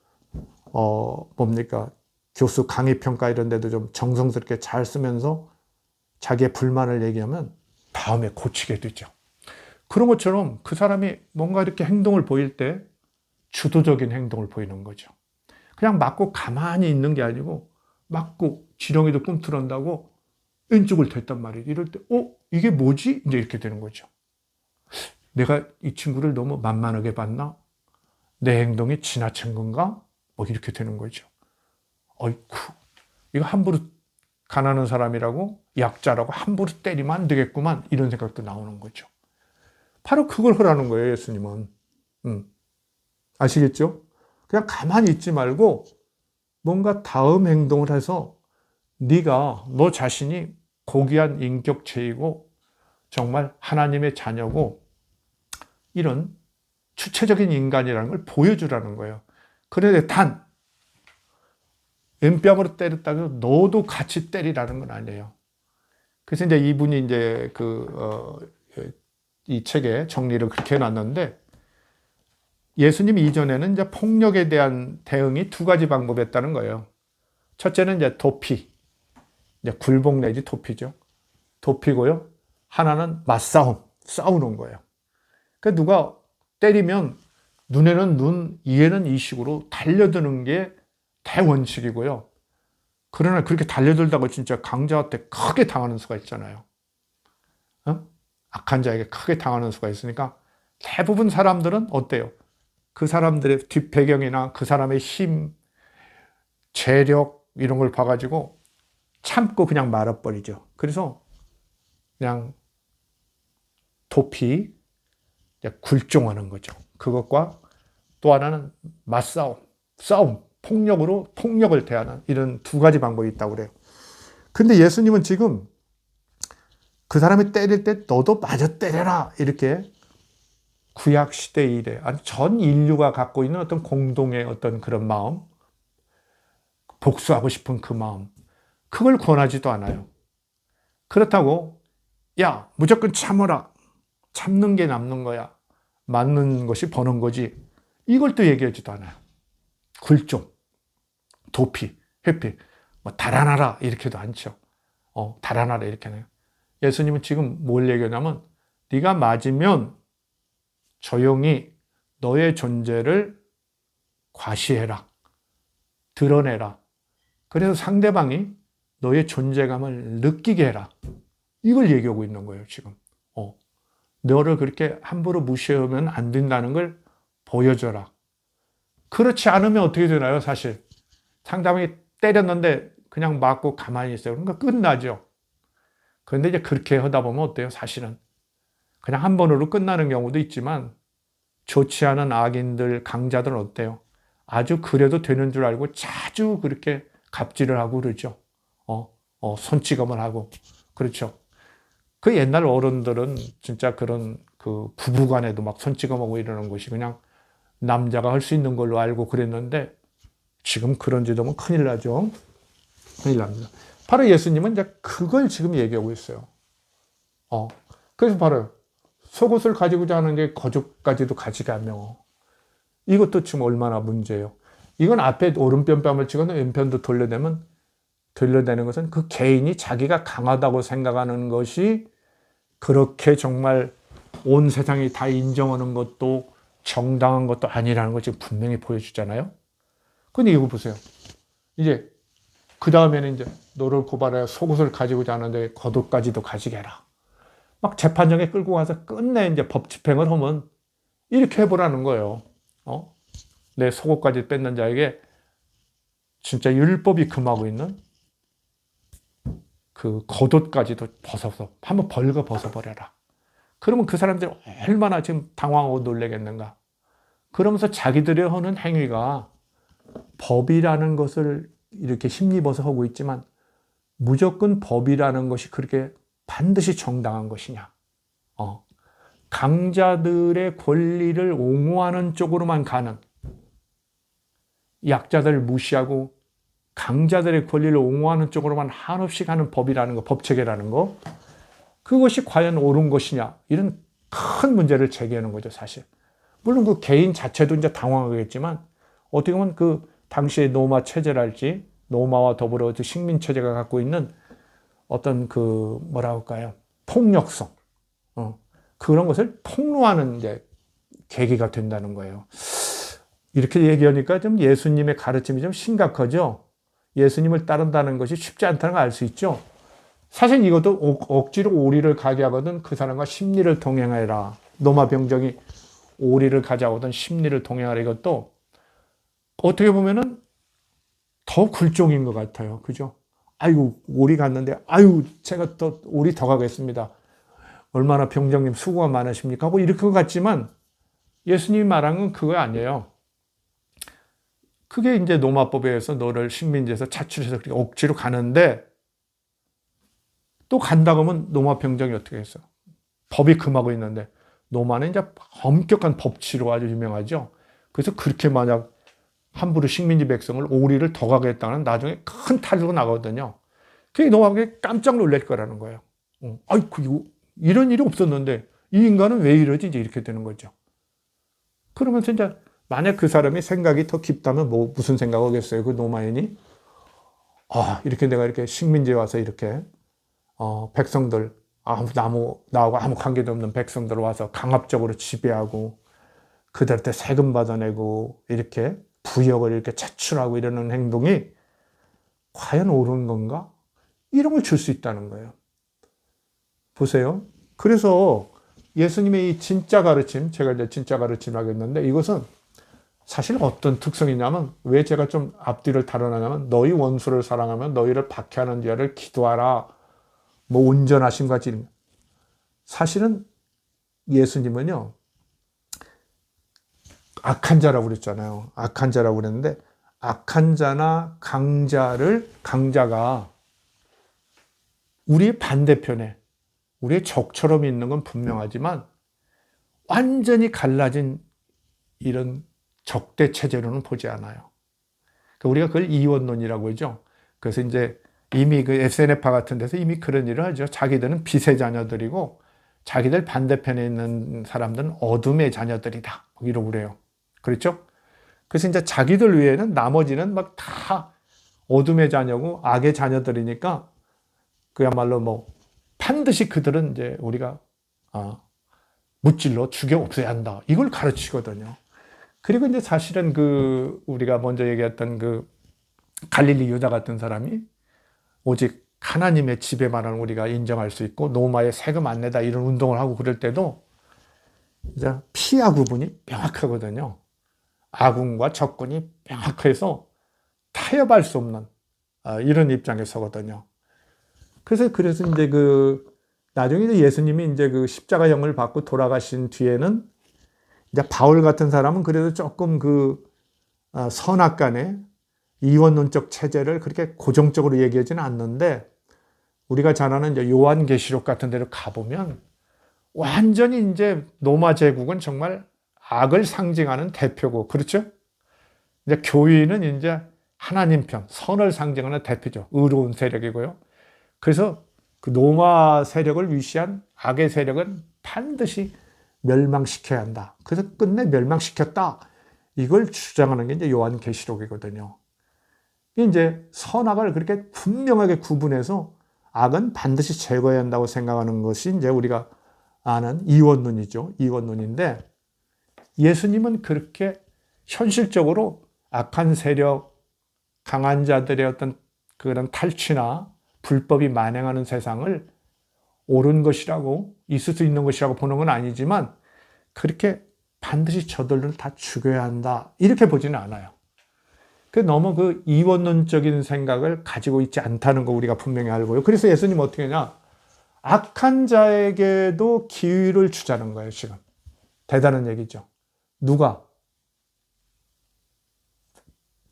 뭡니까? 교수 강의 평가 이런 데도 좀 정성스럽게 잘 쓰면서 자기의 불만을 얘기하면 다음에 고치게 되죠. 그런 것처럼 그 사람이 뭔가 이렇게 행동을 보일 때 주도적인 행동을 보이는 거죠. 그냥 맞고 가만히 있는 게 아니고 맞고 지렁이도 꿈틀한다고 왼쪽을 댔단 말이에요. 이럴 때 이게 뭐지? 이제 이렇게 되는 거죠. 내가 이 친구를 너무 만만하게 봤나? 내 행동이 지나친 건가? 뭐 이렇게 되는 거죠. 어이쿠, 이거 함부로 가난한 사람이라고 약자라고 함부로 때리면 안 되겠구만 이런 생각도 나오는 거죠. 바로 그걸 하라는 거예요, 예수님은. 아시겠죠? 그냥 가만히 있지 말고 뭔가 다음 행동을 해서 네가 너 자신이 고귀한 인격체이고 정말 하나님의 자녀고 이런 주체적인 인간이라는 걸 보여주라는 거예요. 그런데 단 왼뺨으로 때렸다고 해서 너도 같이 때리라는 건 아니에요. 그래서 이제 이분이 이제 이 책에 정리를 그렇게 해놨는데 예수님 이전에는 이제 폭력에 대한 대응이 두 가지 방법이었다는 거예요. 첫째는 이제 도피, 이제 굴복 내지 도피죠. 도피고요. 하나는 맞싸움, 싸우는 거예요. 그러니까 누가 때리면 눈에는 눈, 이에는 이식으로 달려드는 게 대원칙이고요. 그러나 그렇게 달려들다가 진짜 강자한테 크게 당하는 수가 있잖아요. 악한 자에게 크게 당하는 수가 있으니까 대부분 사람들은 어때요? 그 사람들의 뒷배경이나 그 사람의 힘, 재력 이런 걸 봐가지고 참고 그냥 말아버리죠. 그래서 그냥 도피, 굴종하는 거죠. 그것과 또 하나는 맞싸움, 싸움, 폭력으로 폭력을 대하는 이런 두 가지 방법이 있다고 그래요. 근데 예수님은 지금 그 사람이 때릴 때 너도 마저 때려라 이렇게 구약 시대 이래 아니 전 인류가 갖고 있는 어떤 공동의 어떤 그런 마음, 복수하고 싶은 그 마음, 그걸 권하지도 않아요. 그렇다고 야 무조건 참아라, 참는 게 남는 거야, 맞는 것이 버는 거지, 이걸 또 얘기하지도 않아요. 굴종, 도피, 회피, 뭐 달아나라 이렇게도 않죠. 달아나라 이렇게는. 예수님은 지금 뭘 얘기하냐면 네가 맞으면 조용히 너의 존재를 과시해라, 드러내라. 그래서 상대방이 너의 존재감을 느끼게 해라. 이걸 얘기하고 있는 거예요 지금. 너를 그렇게 함부로 무시하면 안 된다는 걸 보여줘라. 그렇지 않으면 어떻게 되나요? 사실 상대방이 때렸는데 그냥 맞고 가만히 있어요. 그러니까 끝나죠. 그런데 이제 그렇게 하다 보면 어때요? 사실은 그냥 한 번으로 끝나는 경우도 있지만 좋지 않은 악인들, 강자들은 어때요? 아주 그래도 되는 줄 알고 자주 그렇게 갑질을 하고 그러죠. 손찌검을 하고. 그렇죠. 그 옛날 어른들은 진짜 그런 그 부부간에도 막 손찌검하고 이러는 것이 그냥 남자가 할 수 있는 걸로 알고 그랬는데 지금 그런 짓 하면 큰일 나죠. 큰일 납니다. 바로 예수님은 이제 그걸 지금 얘기하고 있어요. 그래서 바로 속옷을 가지고자 하는 게 거죽까지도 가지가며, 이것도 지금 얼마나 문제예요. 이건 앞에 오른편뺨을 찍어서 왼편도 돌려내는 것은 그 개인이 자기가 강하다고 생각하는 것이 그렇게 정말 온 세상이 다 인정하는 것도 정당한 것도 아니라는 걸 지금 분명히 보여주잖아요. 근데 이거 보세요. 이제 그 다음에는 이제 너를 고발하여 속옷을 가지고자 하는데 겉옷까지도 가지게 해라. 막 재판장에 끌고 가서 끝내 이제 법 집행을 하면 이렇게 해보라는 거예요. 내 속옷까지 뺏는 자에게 진짜 율법이 금하고 있는 그 겉옷까지도 벗어서 한번 벌거 벗어버려라. 그러면 그 사람들이 얼마나 지금 당황하고 놀라겠는가. 그러면서 자기들이 하는 행위가 법이라는 것을 이렇게 힘입어서 하고 있지만 무조건 법이라는 것이 그렇게 반드시 정당한 것이냐. 강자들의 권리를 옹호하는 쪽으로만 가는, 약자들 무시하고 강자들의 권리를 옹호하는 쪽으로만 한없이 가는 법이라는 거, 법체계라는 거, 그것이 과연 옳은 것이냐, 이런 큰 문제를 제기하는 거죠, 사실. 물론 그 개인 자체도 이제 당황하겠지만 어떻게 보면 그 당시의 노마 체제랄지, 노마와 더불어 식민 체제가 갖고 있는 어떤 그 뭐라 할까요, 폭력성, 그런 것을 폭로하는 이제 계기가 된다는 거예요. 이렇게 얘기하니까 좀 예수님의 가르침이 좀 심각하죠. 예수님을 따른다는 것이 쉽지 않다는 걸 알 수 있죠. 사실 이것도 억지로 오리를 가게 하거든 그 사람과 심리를 동행하라. 노마 병정이 오리를 가져오던 심리를 동행하라, 이것도 어떻게 보면은 더 굴종인 것 같아요. 그죠? 아이고, 오리 갔는데, 아유, 제가 또 오리 더 가겠습니다. 얼마나 병정님 수고가 많으십니까? 하고 이렇게 것 같지만 예수님이 말한 건 그거 아니에요. 그게 이제 노마법에 의해서 너를 식민지에서 차출해서 그렇게 억지로 가는데 또 간다고 하면 노마 병정이 어떻게 했어? 법이 금하고 있는데 노마는 이제 엄격한 법치로 아주 유명하죠. 그래서 그렇게 만약 함부로 식민지 백성을 오리를 더 가게 했다는 나중에 큰 탈로가 나거든요. 그게 노마가 깜짝 놀랄 거라는 거예요. 아이고, 이런 일이 없었는데 이 인간은 왜 이러지? 이제 이렇게 되는 거죠. 그러면서 이제 만약 그 사람이 생각이 더 깊다면 무슨 생각하겠어요? 그 노마인이 이렇게 내가 이렇게 식민지에 와서 이렇게 백성들, 나하고 아무 관계도 없는 백성들 와서 강압적으로 지배하고 그들한테 세금 받아내고 이렇게 부역을 이렇게 차출하고 이러는 행동이 과연 옳은 건가? 이런 걸 줄 수 있다는 거예요. 보세요. 그래서 예수님의 이 진짜 가르침, 제가 이제 진짜 가르침 하겠는데 이것은 사실 어떤 특성이 있냐면, 왜 제가 좀 앞뒤를 다뤄나냐면, 너희 원수를 사랑하면 너희를 박해하는 자를 기도하라. 뭐 온전하신 같이. 사실은 예수님은요, 악한 자라고 그랬잖아요. 악한 자라고 그랬는데, 악한 자나 강자가 우리의 반대편에, 우리의 적처럼 있는 건 분명하지만, 완전히 갈라진 이런 적대 체제로는 보지 않아요. 우리가 그걸 이원론이라고 하죠. 그래서 이제 이미 그 SNF파 같은 데서 이미 그런 일을 하죠. 자기들은 빛의 자녀들이고 자기들 반대편에 있는 사람들은 어둠의 자녀들이다. 이러고 그래요. 그렇죠? 그래서 이제 자기들 외에는 나머지는 막 다 어둠의 자녀고 악의 자녀들이니까 그야말로 뭐 반드시 그들은 이제 우리가 무찔러 죽여 없애야 한다. 이걸 가르치거든요. 그리고 이제 사실은 그 우리가 먼저 얘기했던 그 갈릴리 유다 같은 사람이 오직 하나님의 지배만을 우리가 인정할 수 있고 로마에 세금 안 내다 이런 운동을 하고 그럴 때도 이제 피하 구분이 명확하거든요. 아군과 적군이 명확해서 타협할 수 없는 이런 입장에 서거든요. 그래서 이제 그 나중에 이제 예수님이 이제 그 십자가형을 받고 돌아가신 뒤에는 이제 바울 같은 사람은 그래도 조금 그 선악간의 이원론적 체제를 그렇게 고정적으로 얘기하지는 않는데, 우리가 잘 아는 이제 요한계시록 같은 데를 가보면 완전히 이제 로마 제국은 정말 악을 상징하는 대표고, 그렇죠? 이제 교인은 이제 하나님 편, 선을 상징하는 대표죠. 의로운 세력이고요. 그래서 그 로마 세력을 위시한 악의 세력은 반드시 멸망시켜야 한다. 그래서 끝내 멸망시켰다. 이걸 주장하는 게 이제 요한계시록이거든요. 이제 선악을 그렇게 분명하게 구분해서 악은 반드시 제거해야 한다고 생각하는 것이 이제 우리가 아는 이원론이죠. 이원론인데, 예수님은 그렇게 현실적으로 악한 세력, 강한 자들의 어떤 그런 탈취나 불법이 만행하는 세상을 옳은 것이라고, 있을 수 있는 것이라고 보는 건 아니지만, 그렇게 반드시 저들을 다 죽여야 한다 이렇게 보지는 않아요. 너무 그 이원론적인 생각을 가지고 있지 않다는 거 우리가 분명히 알고요. 그래서 예수님 어떻게 하냐, 악한 자에게도 기회를 주자는 거예요. 지금 대단한 얘기죠. 누가?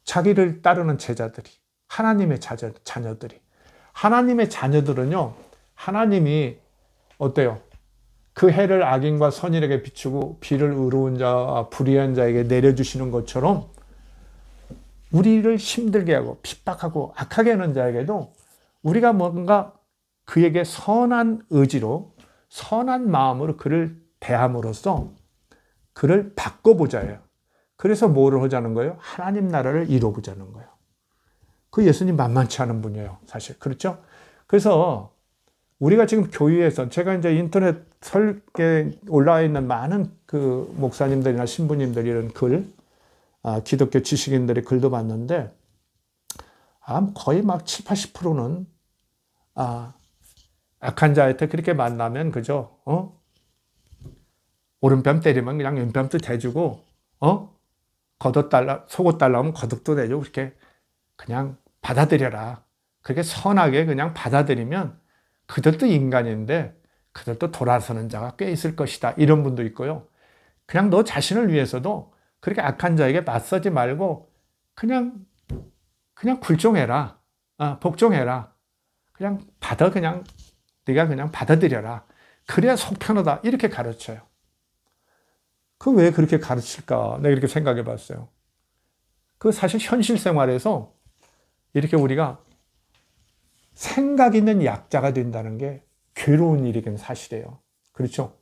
자기를 따르는 제자들이, 하나님의 자녀들이. 하나님의 자녀들은요, 하나님이 어때요? 그 해를 악인과 선인에게 비추고 비를 의로운 자와 불의한 자에게 내려주시는 것처럼 우리를 힘들게 하고 핍박하고 악하게 하는 자에게도 우리가 뭔가 그에게 선한 의지로, 선한 마음으로 그를 대함으로써 그를 바꿔보자예요. 그래서 뭐를 하자는 거예요? 하나님 나라를 이뤄보자는 거예요. 그 예수님 만만치 않은 분이에요, 사실. 그렇죠? 그래서 우리가 지금 교회에서, 제가 이제 인터넷 설계 올라와 있는 많은 그 목사님들이나 신부님들 이런 글, 기독교 지식인들의 글도 봤는데, 거의 막 7, 80%는, 악한 자한테 그렇게 만나면, 그죠? 오른뺨 때리면 그냥 왼뺨도 대주고, 속옷 달라면 겉옷도 내주고, 그렇게 그냥 받아들여라. 그렇게 선하게 그냥 받아들이면 그들도 인간인데 그들도 돌아서는 자가 꽤 있을 것이다. 이런 분도 있고요. 그냥 너 자신을 위해서도 그렇게 악한 자에게 맞서지 말고 그냥 굴종해라. 복종해라. 그냥 네가 그냥 받아들여라. 그래야 속 편하다. 이렇게 가르쳐요. 그 왜 그렇게 가르칠까? 내가 이렇게 생각해 봤어요. 그 사실 현실 생활에서 이렇게 우리가 생각 있는 약자가 된다는 게 괴로운 일이긴 사실이에요. 그렇죠?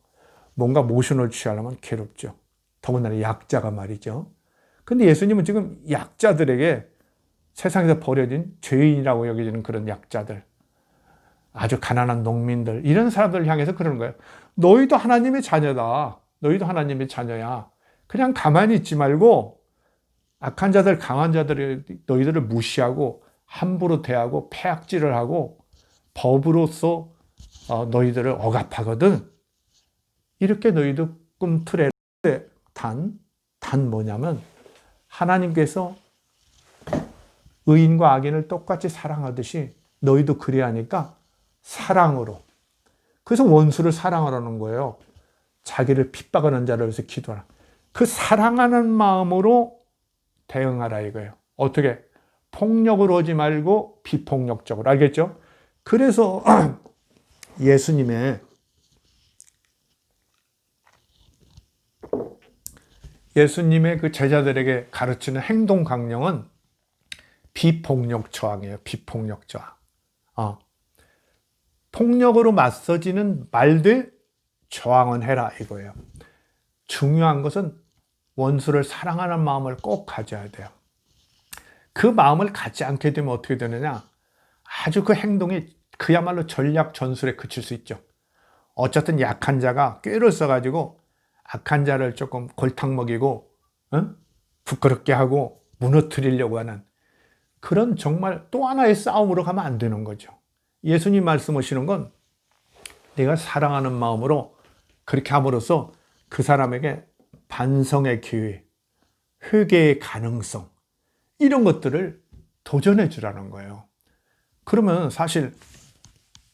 뭔가 모션을 취하려면 괴롭죠. 더군다나 약자가 말이죠. 근데 예수님은 지금 약자들에게, 세상에서 버려진 죄인이라고 여겨지는 그런 약자들, 아주 가난한 농민들, 이런 사람들을 향해서 그러는 거예요. 너희도 하나님의 자녀다. 너희도 하나님의 자녀야. 그냥 가만히 있지 말고 악한 자들, 강한 자들이 너희들을 무시하고 함부로 대하고 폐악질을 하고 법으로서 너희들을 억압하거든. 이렇게 너희도 꿈틀에 단 뭐냐면 하나님께서 의인과 악인을 똑같이 사랑하듯이 너희도 그래 하니까 사랑으로. 그래서 원수를 사랑하라는 거예요. 자기를 핍박하는 자를 위해서 기도하라. 그 사랑하는 마음으로 대응하라 이거예요. 어떻게? 폭력으로 하지 말고 비폭력적으로. 알겠죠? 그래서 예수님의 그 제자들에게 가르치는 행동 강령은 비폭력 저항이에요. 비폭력 저항. 폭력으로 맞서지는 말들 저항은 해라 이거예요. 중요한 것은 원수를 사랑하는 마음을 꼭 가져야 돼요. 그 마음을 갖지 않게 되면 어떻게 되느냐? 아주 그 행동이 그야말로 전략 전술에 그칠 수 있죠. 어쨌든 약한 자가 꾀를 써가지고 악한 자를 조금 골탕 먹이고 부끄럽게 하고 무너뜨리려고 하는 그런 정말 또 하나의 싸움으로 가면 안 되는 거죠. 예수님 말씀하시는 건 내가 사랑하는 마음으로 그렇게 함으로써 그 사람에게 반성의 기회, 회개의 가능성 이런 것들을 도전해 주라는 거예요. 그러면 사실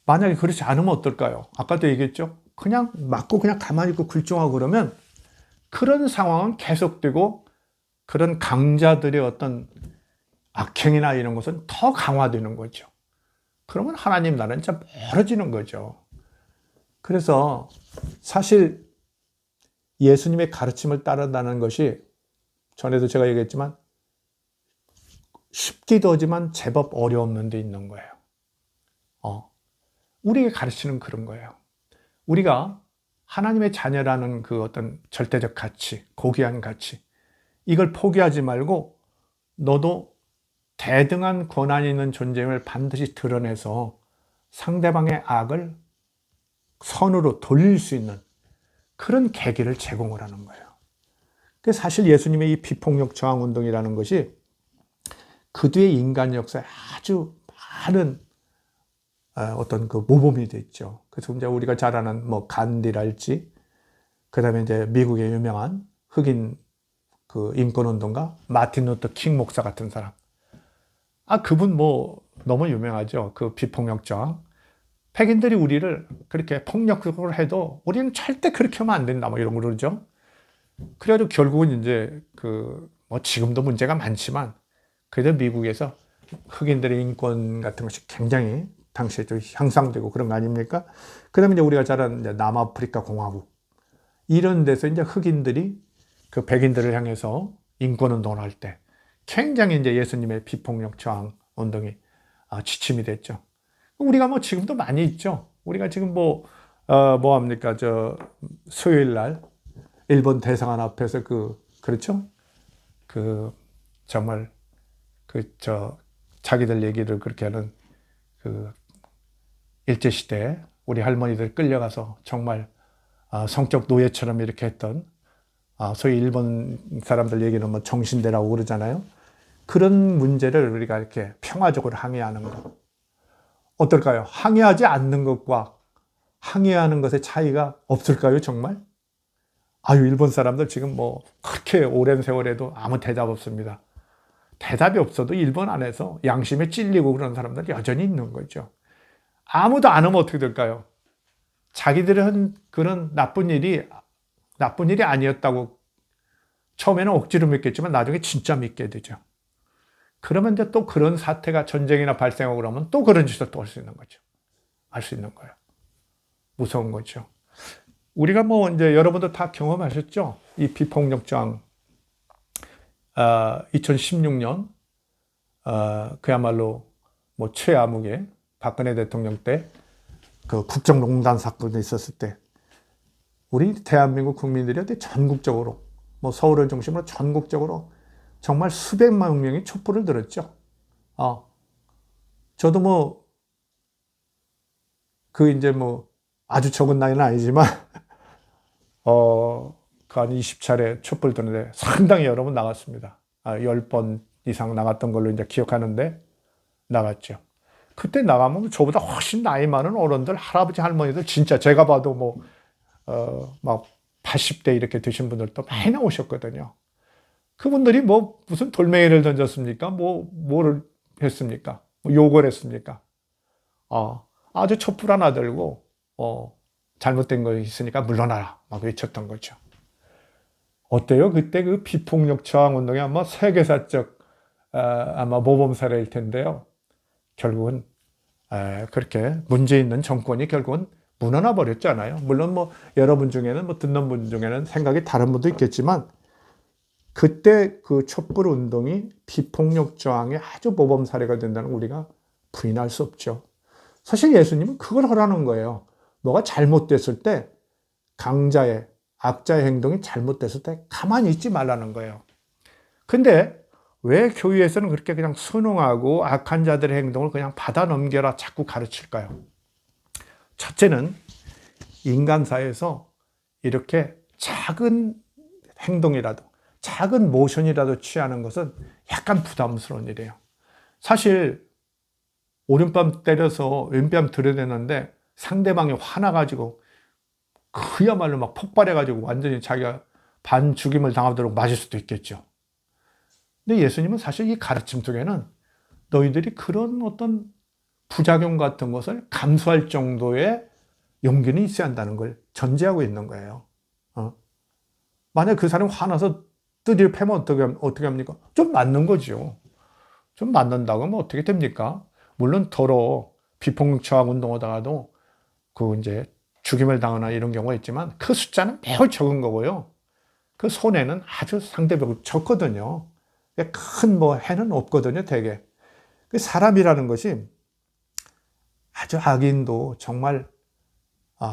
만약에 그렇지 않으면 어떨까요? 아까도 얘기했죠? 그냥 맞고 그냥 가만히 있고 굴종하고 그러면 그런 상황은 계속되고 그런 강자들의 어떤 악행이나 이런 것은 더 강화되는 거죠. 그러면 하나님 나라는 진짜 멀어지는 거죠. 그래서 사실 예수님의 가르침을 따른다는 것이 전에도 제가 얘기했지만 쉽기도 하지만 제법 어려운 면도 있는 거예요. 우리에게 가르치는 그런 거예요. 우리가 하나님의 자녀라는 그 어떤 절대적 가치, 고귀한 가치, 이걸 포기하지 말고 너도 대등한 권한이 있는 존재임을 반드시 드러내서 상대방의 악을 선으로 돌릴 수 있는 그런 계기를 제공을 하는 거예요. 사실 예수님의 이 비폭력 저항 운동이라는 것이 그 뒤에 인간 역사에 아주 많은 어떤 그 모범이 됐죠. 그래서 이제 우리가 잘 아는 뭐 간디랄지, 그 다음에 이제 미국의 유명한 흑인 그 인권운동가 마틴 루터 킹 목사 같은 사람. 그분 뭐 너무 유명하죠. 그 비폭력 저항. 백인들이 우리를 그렇게 폭력적으로 해도 우리는 절대 그렇게 하면 안 된다. 뭐 이런 거 그러죠. 그래가지고 결국은 이제 뭐 지금도 문제가 많지만 그래도 미국에서 흑인들의 인권 같은 것이 굉장히 당시에 좀 향상되고 그런 거 아닙니까? 그 다음에 이제 우리가 잘 아는 이제 남아프리카 공화국. 이런 데서 이제 흑인들이 그 백인들을 향해서 인권운동을 할 때 굉장히 이제 예수님의 비폭력 저항 운동이 지침이 됐죠. 우리가 뭐 지금도 많이 있죠. 우리가 지금 뭐 합니까? 수요일 날 일본 대사관 앞에서 그렇죠? 정말 자기들 얘기를 그렇게 하는 일제시대 우리 할머니들 끌려가서 정말 성적 노예처럼 이렇게 했던 소위 일본 사람들 얘기는 뭐 정신대라고 그러잖아요. 그런 문제를 우리가 이렇게 평화적으로 항의하는 것. 어떨까요? 항의하지 않는 것과 항의하는 것의 차이가 없을까요, 정말? 일본 사람들 지금 뭐 그렇게 오랜 세월에도 아무 대답 없습니다. 대답이 없어도 일본 안에서 양심에 찔리고 그런 사람들 여전히 있는 거죠. 아무도 안 하면 어떻게 될까요? 자기들이 한 그런 나쁜 일이 아니었다고 처음에는 억지로 믿겠지만 나중에 진짜 믿게 되죠. 그러면 이제 또 그런 사태가 전쟁이나 발생하고 그러면 또 그런 짓을 또 할 수 있는 거죠. 할 수 있는 거예요. 무서운 거죠. 우리가 뭐 이제 여러분도 다 경험하셨죠? 이 비폭력 저항. 2016년 그야말로 뭐 최암흑의 박근혜 대통령 때 그 국정농단 사건이 있었을 때 우리 대한민국 국민들이 어디 전국적으로 뭐 서울을 중심으로 전국적으로 정말 수백만 명이 촛불을 들었죠. 저도 뭐 이제 뭐 아주 적은 나이는 아니지만 한 20차례 촛불 드는데 상당히 여러 번 나갔습니다. 10번 이상 나갔던 걸로 이제 기억하는데 나갔죠. 그때 나가면 저보다 훨씬 나이 많은 어른들, 할아버지, 할머니들 진짜 제가 봐도 뭐 막 80대 이렇게 되신 분들도 많이 나오셨거든요. 그분들이 뭐 무슨 돌멩이를 던졌습니까? 뭐를 했습니까? 뭐 욕을 했습니까? 아주 촛불 하나 들고, 잘못된 거 있으니까 물러나라. 막 외쳤던 거죠. 어때요? 그때 그 비폭력 저항 운동이 아마 세계사적, 아마 모범 사례일 텐데요. 결국은, 그렇게 문제 있는 정권이 결국은 무너나 버렸잖아요. 물론 뭐 여러분 중에는 뭐 듣는 분 중에는 생각이 다른 분도 있겠지만, 그때 그 촛불 운동이 비폭력 저항의 아주 모범 사례가 된다는 걸 우리가 부인할 수 없죠. 사실 예수님은 그걸 하라는 거예요. 뭐가 잘못됐을 때 강자의, 악자의 행동이 잘못됐을 때 가만히 있지 말라는 거예요. 근데 왜 교회에서는 그렇게 그냥 순응하고 악한 자들의 행동을 그냥 받아 넘겨라 자꾸 가르칠까요? 첫째는 인간사에서 이렇게 작은 행동이라도, 작은 모션이라도 취하는 것은 약간 부담스러운 일이에요. 사실 오른뺨 때려서 왼뺨 들여대는데 상대방이 화나가지고 그야말로 막 폭발해가지고 완전히 자기가 반 죽임을 당하도록 맞을 수도 있겠죠. 근데 예수님은 사실 이 가르침 속에는 너희들이 그런 어떤 부작용 같은 것을 감수할 정도의 용기는 있어야 한다는 걸 전제하고 있는 거예요. 만약 그 사람이 화나서 드디어 패면 어떻게 합니까? 좀 맞는 거죠. 좀 맞는다고 하면 어떻게 됩니까? 물론 더러 비폭력 저항 운동하다가도 그 이제 죽임을 당하거나 이런 경우가 있지만 그 숫자는 매우 적은 거고요. 그 손해는 아주 상대적으로 적거든요. 큰 뭐 해는 없거든요, 되게. 그 사람이라는 것이 아주 악인도 정말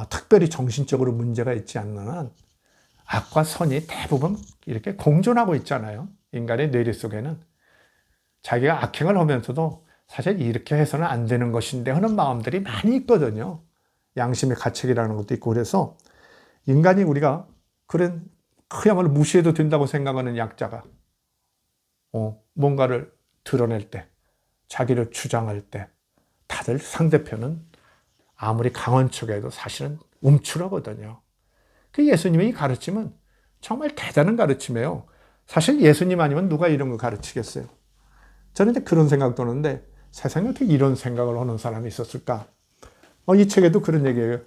특별히 정신적으로 문제가 있지 않는 한 악과 선이 대부분 이렇게 공존하고 있잖아요. 인간의 뇌리 속에는. 자기가 악행을 하면서도 사실 이렇게 해서는 안 되는 것인데 하는 마음들이 많이 있거든요. 양심의 가책이라는 것도 있고 그래서 인간이 우리가 그런 그야말로 무시해도 된다고 생각하는 약자가 뭔가를 드러낼 때, 자기를 주장할 때 다들 상대편은 아무리 강한 척해도 사실은 움츠러거든요. 그 예수님의 이 가르침은 정말 대단한 가르침이에요. 사실 예수님 아니면 누가 이런 거 가르치겠어요? 저는 이제 그런 생각 드는데 세상에 어떻게 이런 생각을 하는 사람이 있었을까? 이 책에도 그런 얘기예요.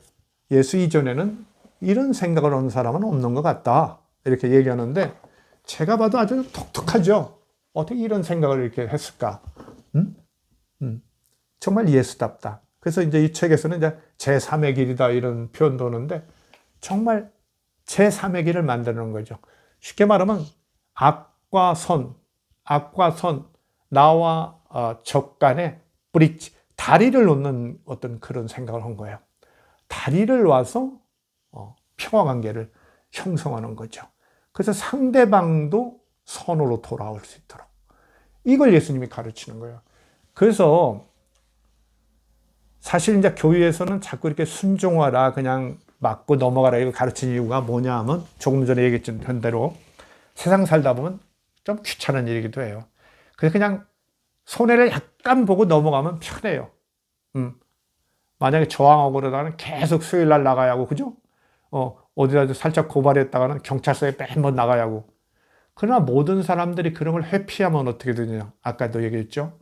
예수 이전에는 이런 생각을 하는 사람은 없는 것 같다. 이렇게 얘기하는데 제가 봐도 아주 독특하죠. 어떻게 이런 생각을 이렇게 했을까? 정말 예수답다. 그래서 이제 이 책에서는 이제 제3의 길이다 이런 표현도 오는데 정말 제3의 길을 만드는 거죠. 쉽게 말하면 악과 선, 나와 적 간의 브릿지, 다리를 놓는 어떤 그런 생각을 한 거예요. 다리를 놔서 평화관계를 형성하는 거죠. 그래서 상대방도 선으로 돌아올 수 있도록. 이걸 예수님이 가르치는 거예요. 그래서 사실 이제 교회에서는 자꾸 이렇게 순종하라, 그냥 맞고 넘어가라 이걸 가르치는 이유가 뭐냐 하면 조금 전에 얘기했던 대로 세상 살다 보면 좀 귀찮은 일이기도 해요. 그래서 그냥 손해를 약간 보고 넘어가면 편해요. 만약에 저항하고 그러다가는 계속 수요일 날 나가야 하고, 그죠? 어디라도 살짝 고발했다가는 경찰서에 매번 나가야 하고. 그러나 모든 사람들이 그런 걸 회피하면 어떻게 되느냐? 아까도 얘기했죠?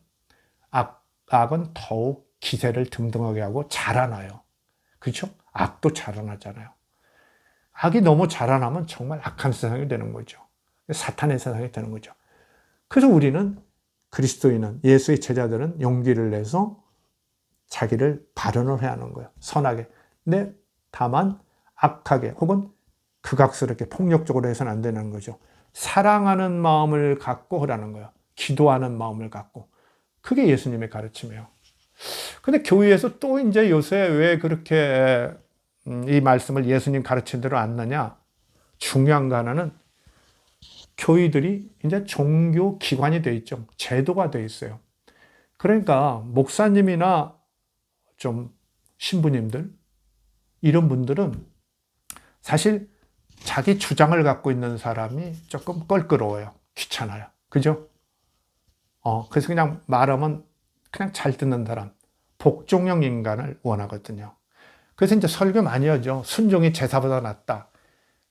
악은 더욱 기세를 등등하게 하고 자라나요. 그렇죠? 악도 자라나잖아요. 악이 너무 자라나면 정말 악한 세상이 되는 거죠. 사탄의 세상이 되는 거죠. 그래서 우리는 그리스도인은, 예수의 제자들은 용기를 내서 자기를 발언을 해야 하는 거예요. 선하게. 근데 다만 악하게 혹은 극악스럽게 폭력적으로 해서는 안 되는 거죠. 사랑하는 마음을 갖고 하라는 거예요. 기도하는 마음을 갖고. 그게 예수님의 가르침이에요. 근데 교회에서 또 이제 요새 왜 그렇게 이 말씀을 예수님 가르친 대로 안 나냐? 중요한 거 하나는 교회들이 이제 종교 기관이 돼 있죠. 제도가 돼 있어요. 그러니까 목사님이나 좀 신부님들 이런 분들은 사실 자기 주장을 갖고 있는 사람이 조금 껄끄러워요. 귀찮아요. 그죠? 그래서 그냥 말하면 그냥 잘 듣는 사람, 복종형 인간을 원하거든요. 그래서 이제 설교 많이 하죠. 순종이 제사보다 낫다.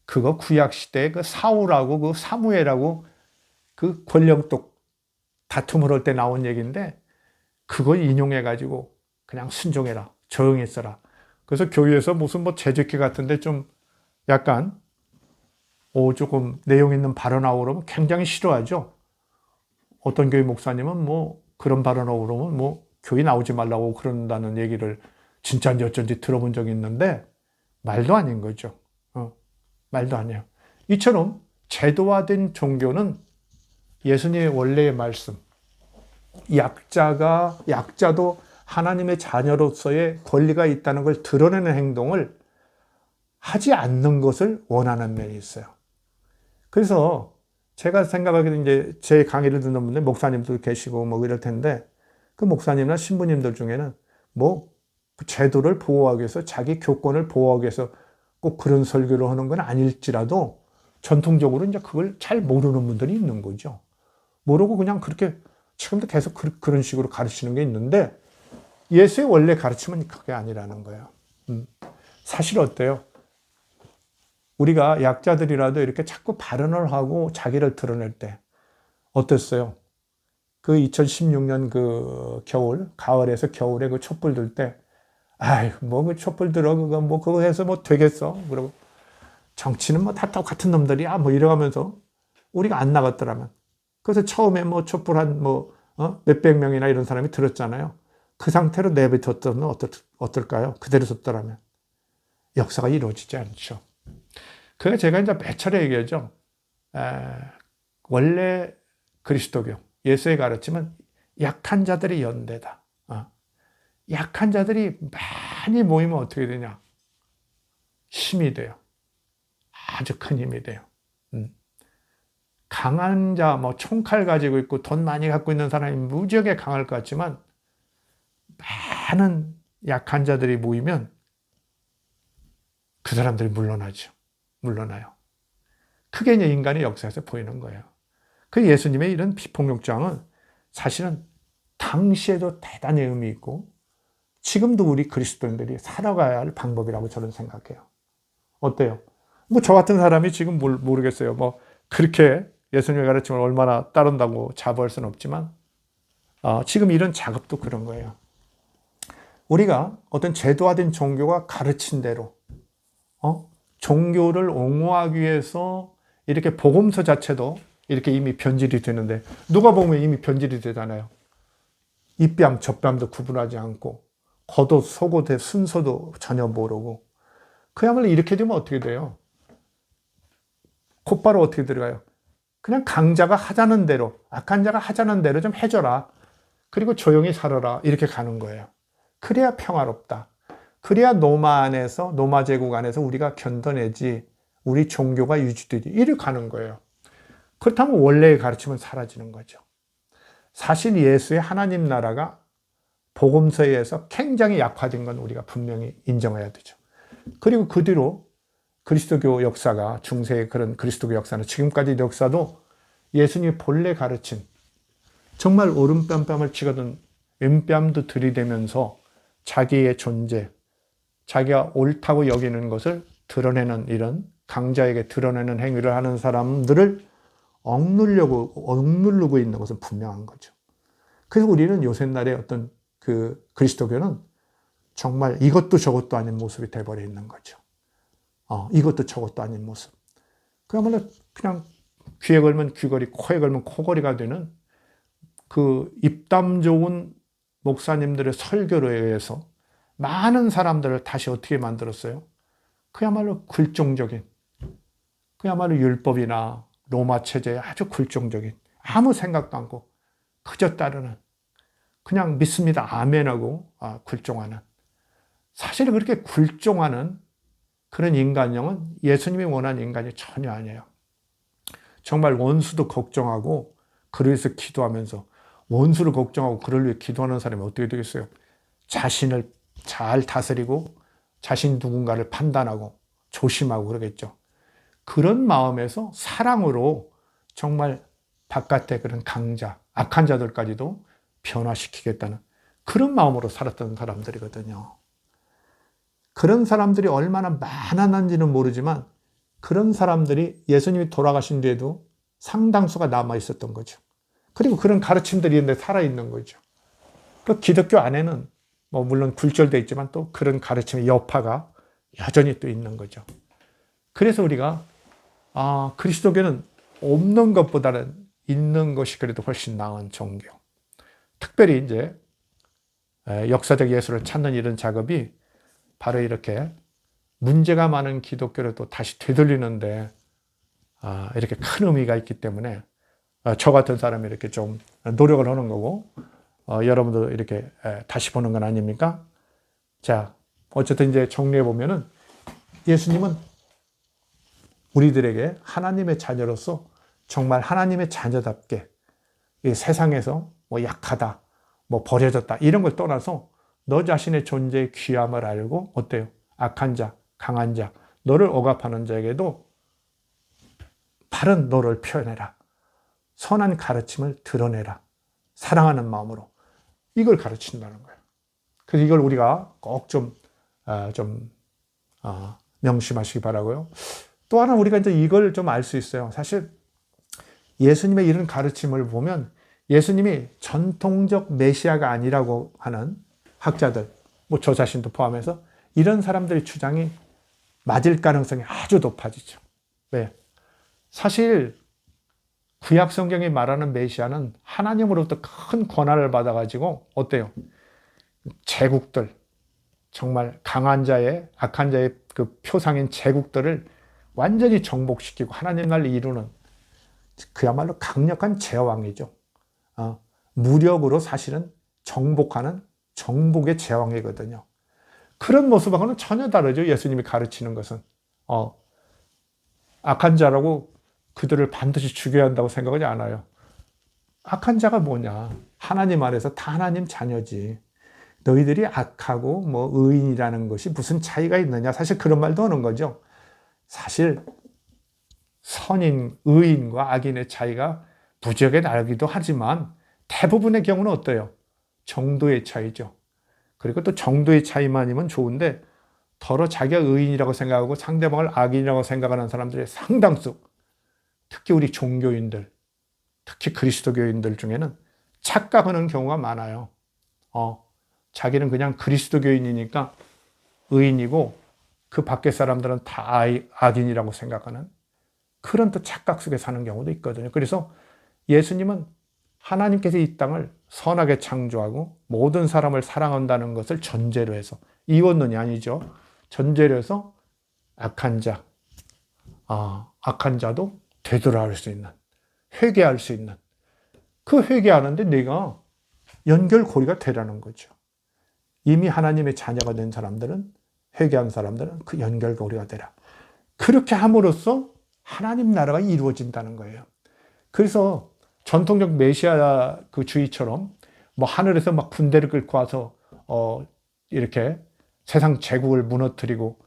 그거 구약 시대에 그 사울하고 그 사무엘하고 그 권력독 다툼을 할 때 나온 얘기인데 그거 인용해가지고 그냥 순종해라. 조용히 있어라. 그래서 교회에서 무슨 뭐 재직회 같은데 좀 약간 조금 내용 있는 발언하고 그러면 굉장히 싫어하죠. 어떤 교회 목사님은 뭐 그런 발언하고 그러면 뭐 교회 나오지 말라고 그런다는 얘기를 진짜인지 어쩐지 들어본 적이 있는데 말도 아닌 거죠. 말도 아니에요. 이처럼 제도화된 종교는 예수님의 원래의 말씀, 약자도 하나님의 자녀로서의 권리가 있다는 걸 드러내는 행동을 하지 않는 것을 원하는 면이 있어요. 그래서 제가 생각하기에는 이제 제 강의를 듣는 분들, 목사님도 계시고 뭐 이럴 텐데 그 목사님이나 신부님들 중에는 뭐 제도를 보호하기 위해서 자기 교권을 보호하기 위해서 꼭 그런 설교를 하는 건 아닐지라도 전통적으로 이제 그걸 잘 모르는 분들이 있는 거죠. 모르고 그냥 그렇게 지금도 계속 그런 식으로 가르치는 게 있는데 예수의 원래 가르침은 그게 아니라는 거예요. 사실 어때요? 우리가 약자들이라도 이렇게 자꾸 발언을 하고 자기를 드러낼 때 어땠어요? 그 2016년 그 가을에서 겨울에 그 촛불 들 때, 아이, 뭐 그 촛불 들어, 그거 해서 뭐 되겠어? 그러고 정치는 뭐 다 똑같은 놈들이야. 뭐 이러면서 우리가 안 나갔더라면. 그래서 처음에 뭐 촛불 몇백 명이나 이런 사람이 들었잖아요. 그 상태로 내뱉었다면 어떨까요? 그대로 뒀더라면. 역사가 이루어지지 않죠. 그게 제가 이제 몇 차례 얘기하죠. 원래 그리스도교, 예수의 가르침은 약한 자들의 연대다. 약한 자들이 많이 모이면 어떻게 되냐? 힘이 돼요. 아주 큰 힘이 돼요. 강한 자, 뭐 총칼 가지고 있고 돈 많이 갖고 있는 사람이 무지하게 강할 것 같지만 많은 약한 자들이 모이면 그 사람들이 물러나요. 그게 이제 인간의 역사에서 보이는 거예요. 그 예수님의 이런 비폭력장은 사실은 당시에도 대단히 의미 있고 지금도 우리 그리스도인들이 살아가야 할 방법이라고 저는 생각해요. 어때요? 뭐 저 같은 사람이 지금 모르겠어요. 뭐 그렇게 예수님의 가르침을 얼마나 따른다고 자부할 수는 없지만 지금 이런 작업도 그런 거예요. 우리가 어떤 제도화된 종교가 가르친 대로 종교를 옹호하기 위해서 이렇게 복음서 자체도 이렇게 이미 변질이 되는데 누가 보면 이미 변질이 되잖아요. 입뺨, 젖뺨도 구분하지 않고 겉옷, 속옷의 순서도 전혀 모르고 그야말로 이렇게 되면 어떻게 돼요? 곧바로 어떻게 들어가요? 그냥 강자가 하자는 대로, 악한 자가 하자는 대로 좀 해줘라. 그리고 조용히 살아라. 이렇게 가는 거예요. 그래야 평화롭다. 그래야 노마 제국 안에서 우리가 견뎌내지, 우리 종교가 유지되지. 이렇게 가는 거예요. 그렇다면 원래의 가르침은 사라지는 거죠. 사실 예수의 하나님 나라가 복음서에 의해서 굉장히 약화된 건 우리가 분명히 인정해야 되죠. 그리고 그 뒤로 그리스도교 역사가, 중세의 그런 그리스도교 역사는 지금까지 역사도 예수님이 본래 가르친 정말 오른뺨뺨을 치거든 왼뺨도 들이대면서 자기의 존재, 자기가 옳다고 여기는 것을 드러내는 이런 강자에게 드러내는 행위를 하는 사람들을 억누르고 있는 것은 분명한 거죠. 그래서 우리는 요새날의 어떤 그 그리스도교는 정말 이것도 저것도 아닌 모습이 돼버려 있는 거죠. 이것도 저것도 아닌 모습. 그야말로 그냥 귀에 걸면 귀걸이, 코에 걸면 코걸이가 되는 그 입담 좋은 목사님들의 설교로 의해서 많은 사람들을 다시 어떻게 만들었어요? 그야말로 굴종적인, 그야말로 율법이나 로마 체제에 아주 굴종적인, 아무 생각도 않고 그저 따르는, 그냥 믿습니다. 아멘하고 굴종하는. 사실 그렇게 굴종하는 그런 인간형은 예수님이 원하는 인간이 전혀 아니에요. 정말 원수도 걱정하고 그를 위해서 기도하면서 원수를 걱정하고 그를 위해 기도하는 사람이 어떻게 되겠어요? 자신을 잘 다스리고 자신 누군가를 판단하고 조심하고 그러겠죠. 그런 마음에서 사랑으로 정말 바깥에 그런 강자, 악한 자들까지도 변화시키겠다는 그런 마음으로 살았던 사람들이거든요. 그런 사람들이 얼마나 많았는지는 모르지만 그런 사람들이 예수님이 돌아가신 뒤에도 상당수가 남아 있었던 거죠. 그리고 그런 가르침들이 있는데 살아있는 거죠. 그 기독교 안에는 뭐 물론 굴절되어 있지만 또 그런 가르침의 여파가 여전히 또 있는 거죠. 그래서 우리가 그리스도교는 없는 것보다는 있는 것이 그래도 훨씬 나은 종교. 특별히 이제 역사적 예수를 찾는 이런 작업이 바로 이렇게 문제가 많은 기독교를 또 다시 되돌리는데 이렇게 큰 의미가 있기 때문에 저 같은 사람이 이렇게 좀 노력을 하는 거고 여러분도 이렇게 다시 보는 건 아닙니까? 자, 어쨌든 이제 정리해 보면은 예수님은 우리들에게 하나님의 자녀로서 정말 하나님의 자녀답게 이 세상에서 뭐 약하다, 뭐 버려졌다 이런 걸 떠나서 너 자신의 존재의 귀함을 알고 어때요? 악한 자, 강한 자, 너를 억압하는 자에게도 바른 너를 표현해라. 선한 가르침을 드러내라. 사랑하는 마음으로. 이걸 가르친다는 거예요. 그래서 이걸 우리가 꼭 명심하시기 바라고요. 또 하나 우리가 이제 이걸 좀 알 수 있어요. 사실 예수님의 이런 가르침을 보면 예수님이 전통적 메시아가 아니라고 하는 학자들, 뭐 저 자신도 포함해서 이런 사람들의 주장이 맞을 가능성이 아주 높아지죠. 왜? 사실 구약 성경이 말하는 메시아는 하나님으로부터 큰 권한을 받아가지고 어때요? 제국들, 정말 강한 자의, 악한 자의 그 표상인 제국들을 완전히 정복시키고 하나님 나라를 이루는 그야말로 강력한 제왕이죠. 무력으로 사실은 정복하는 정복의 제왕이거든요. 그런 모습하고는 전혀 다르죠. 예수님이 가르치는 것은. 악한 자라고 그들을 반드시 죽여야 한다고 생각하지 않아요. 악한 자가 뭐냐? 하나님 안에서 다 하나님 자녀지. 너희들이 악하고 뭐 의인이라는 것이 무슨 차이가 있느냐? 사실 그런 말도 하는 거죠. 사실 선인, 의인과 악인의 차이가 무지하게 나기도 하지만 대부분의 경우는 어때요? 정도의 차이죠. 그리고 또 정도의 차이만이면 좋은데 더러 자기가 의인이라고 생각하고 상대방을 악인이라고 생각하는 사람들의 상당수, 특히 우리 종교인들, 특히 그리스도교인들 중에는 착각하는 경우가 많아요. 자기는 그냥 그리스도교인이니까 의인이고 그 밖의 사람들은 다 악인이라고 생각하는 그런 또 착각 속에 사는 경우도 있거든요. 그래서 예수님은 하나님께서 이 땅을 선하게 창조하고 모든 사람을 사랑한다는 것을 전제로 해서, 이원론이 아니죠. 전제로 해서 악한 자도 되돌아올 수 있는, 회개할 수 있는, 그 회개하는데 내가 연결고리가 되라는 거죠. 이미 하나님의 자녀가 된 사람들은, 회개한 사람들은 그 연결고리가 되라. 그렇게 함으로써 하나님 나라가 이루어진다는 거예요. 그래서 전통적 메시아 그 주의처럼 뭐 하늘에서 막 군대를 끌고 와서 이렇게 세상 제국을 무너뜨리고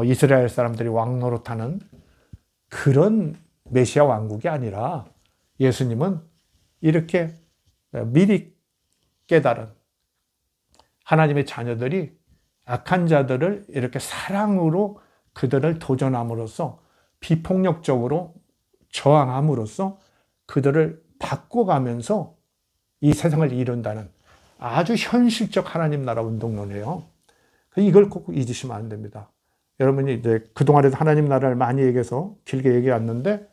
이스라엘 사람들이 왕 노릇하는 그런 메시아 왕국이 아니라 예수님은 이렇게 미리 깨달은 하나님의 자녀들이 악한 자들을 이렇게 사랑으로 그들을 도전함으로써 비폭력적으로 저항함으로써 그들을 바꿔가면서 이 세상을 이룬다는 아주 현실적 하나님 나라 운동론이에요. 이걸 꼭 잊으시면 안 됩니다. 여러분이 이제 그동안에도 하나님 나라를 많이 얘기해서 길게 얘기했는데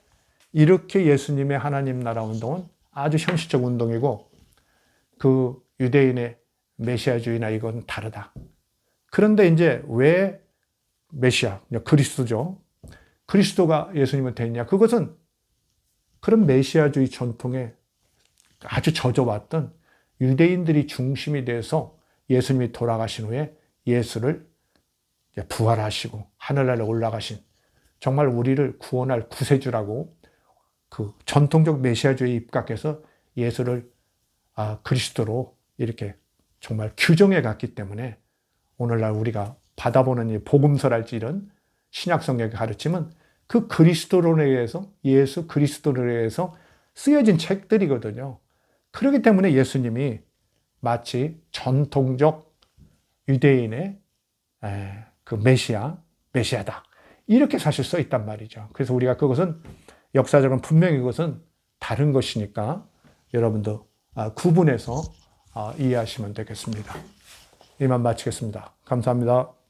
이렇게 예수님의 하나님 나라 운동은 아주 현실적 운동이고 그 유대인의 메시아주의나 이건 다르다. 그런데 이제 왜 메시아, 그리스도죠. 그리스도가 예수님은 됐냐? 그것은 그런 메시아주의 전통에 아주 젖어왔던 유대인들이 중심이 돼서 예수님이 돌아가신 후에 예수를 부활하시고 하늘나라에 올라가신 정말 우리를 구원할 구세주라고 그 전통적 메시아주의에 입각해서 예수를 그리스도로 이렇게 정말 규정해 갔기 때문에 오늘날 우리가 받아보는 이 복음서랄지 이런 신약성경의 가르침은 그 그리스도론에 의해서 예수 그리스도를 의해서 쓰여진 책들이거든요. 그렇기 때문에 예수님이 마치 전통적 유대인의 그 메시아다. 이렇게 사실 써 있단 말이죠. 그래서 우리가 그것은 역사적으로 분명히 그것은 다른 것이니까 여러분도 구분해서 이해하시면 되겠습니다. 이만 마치겠습니다. 감사합니다.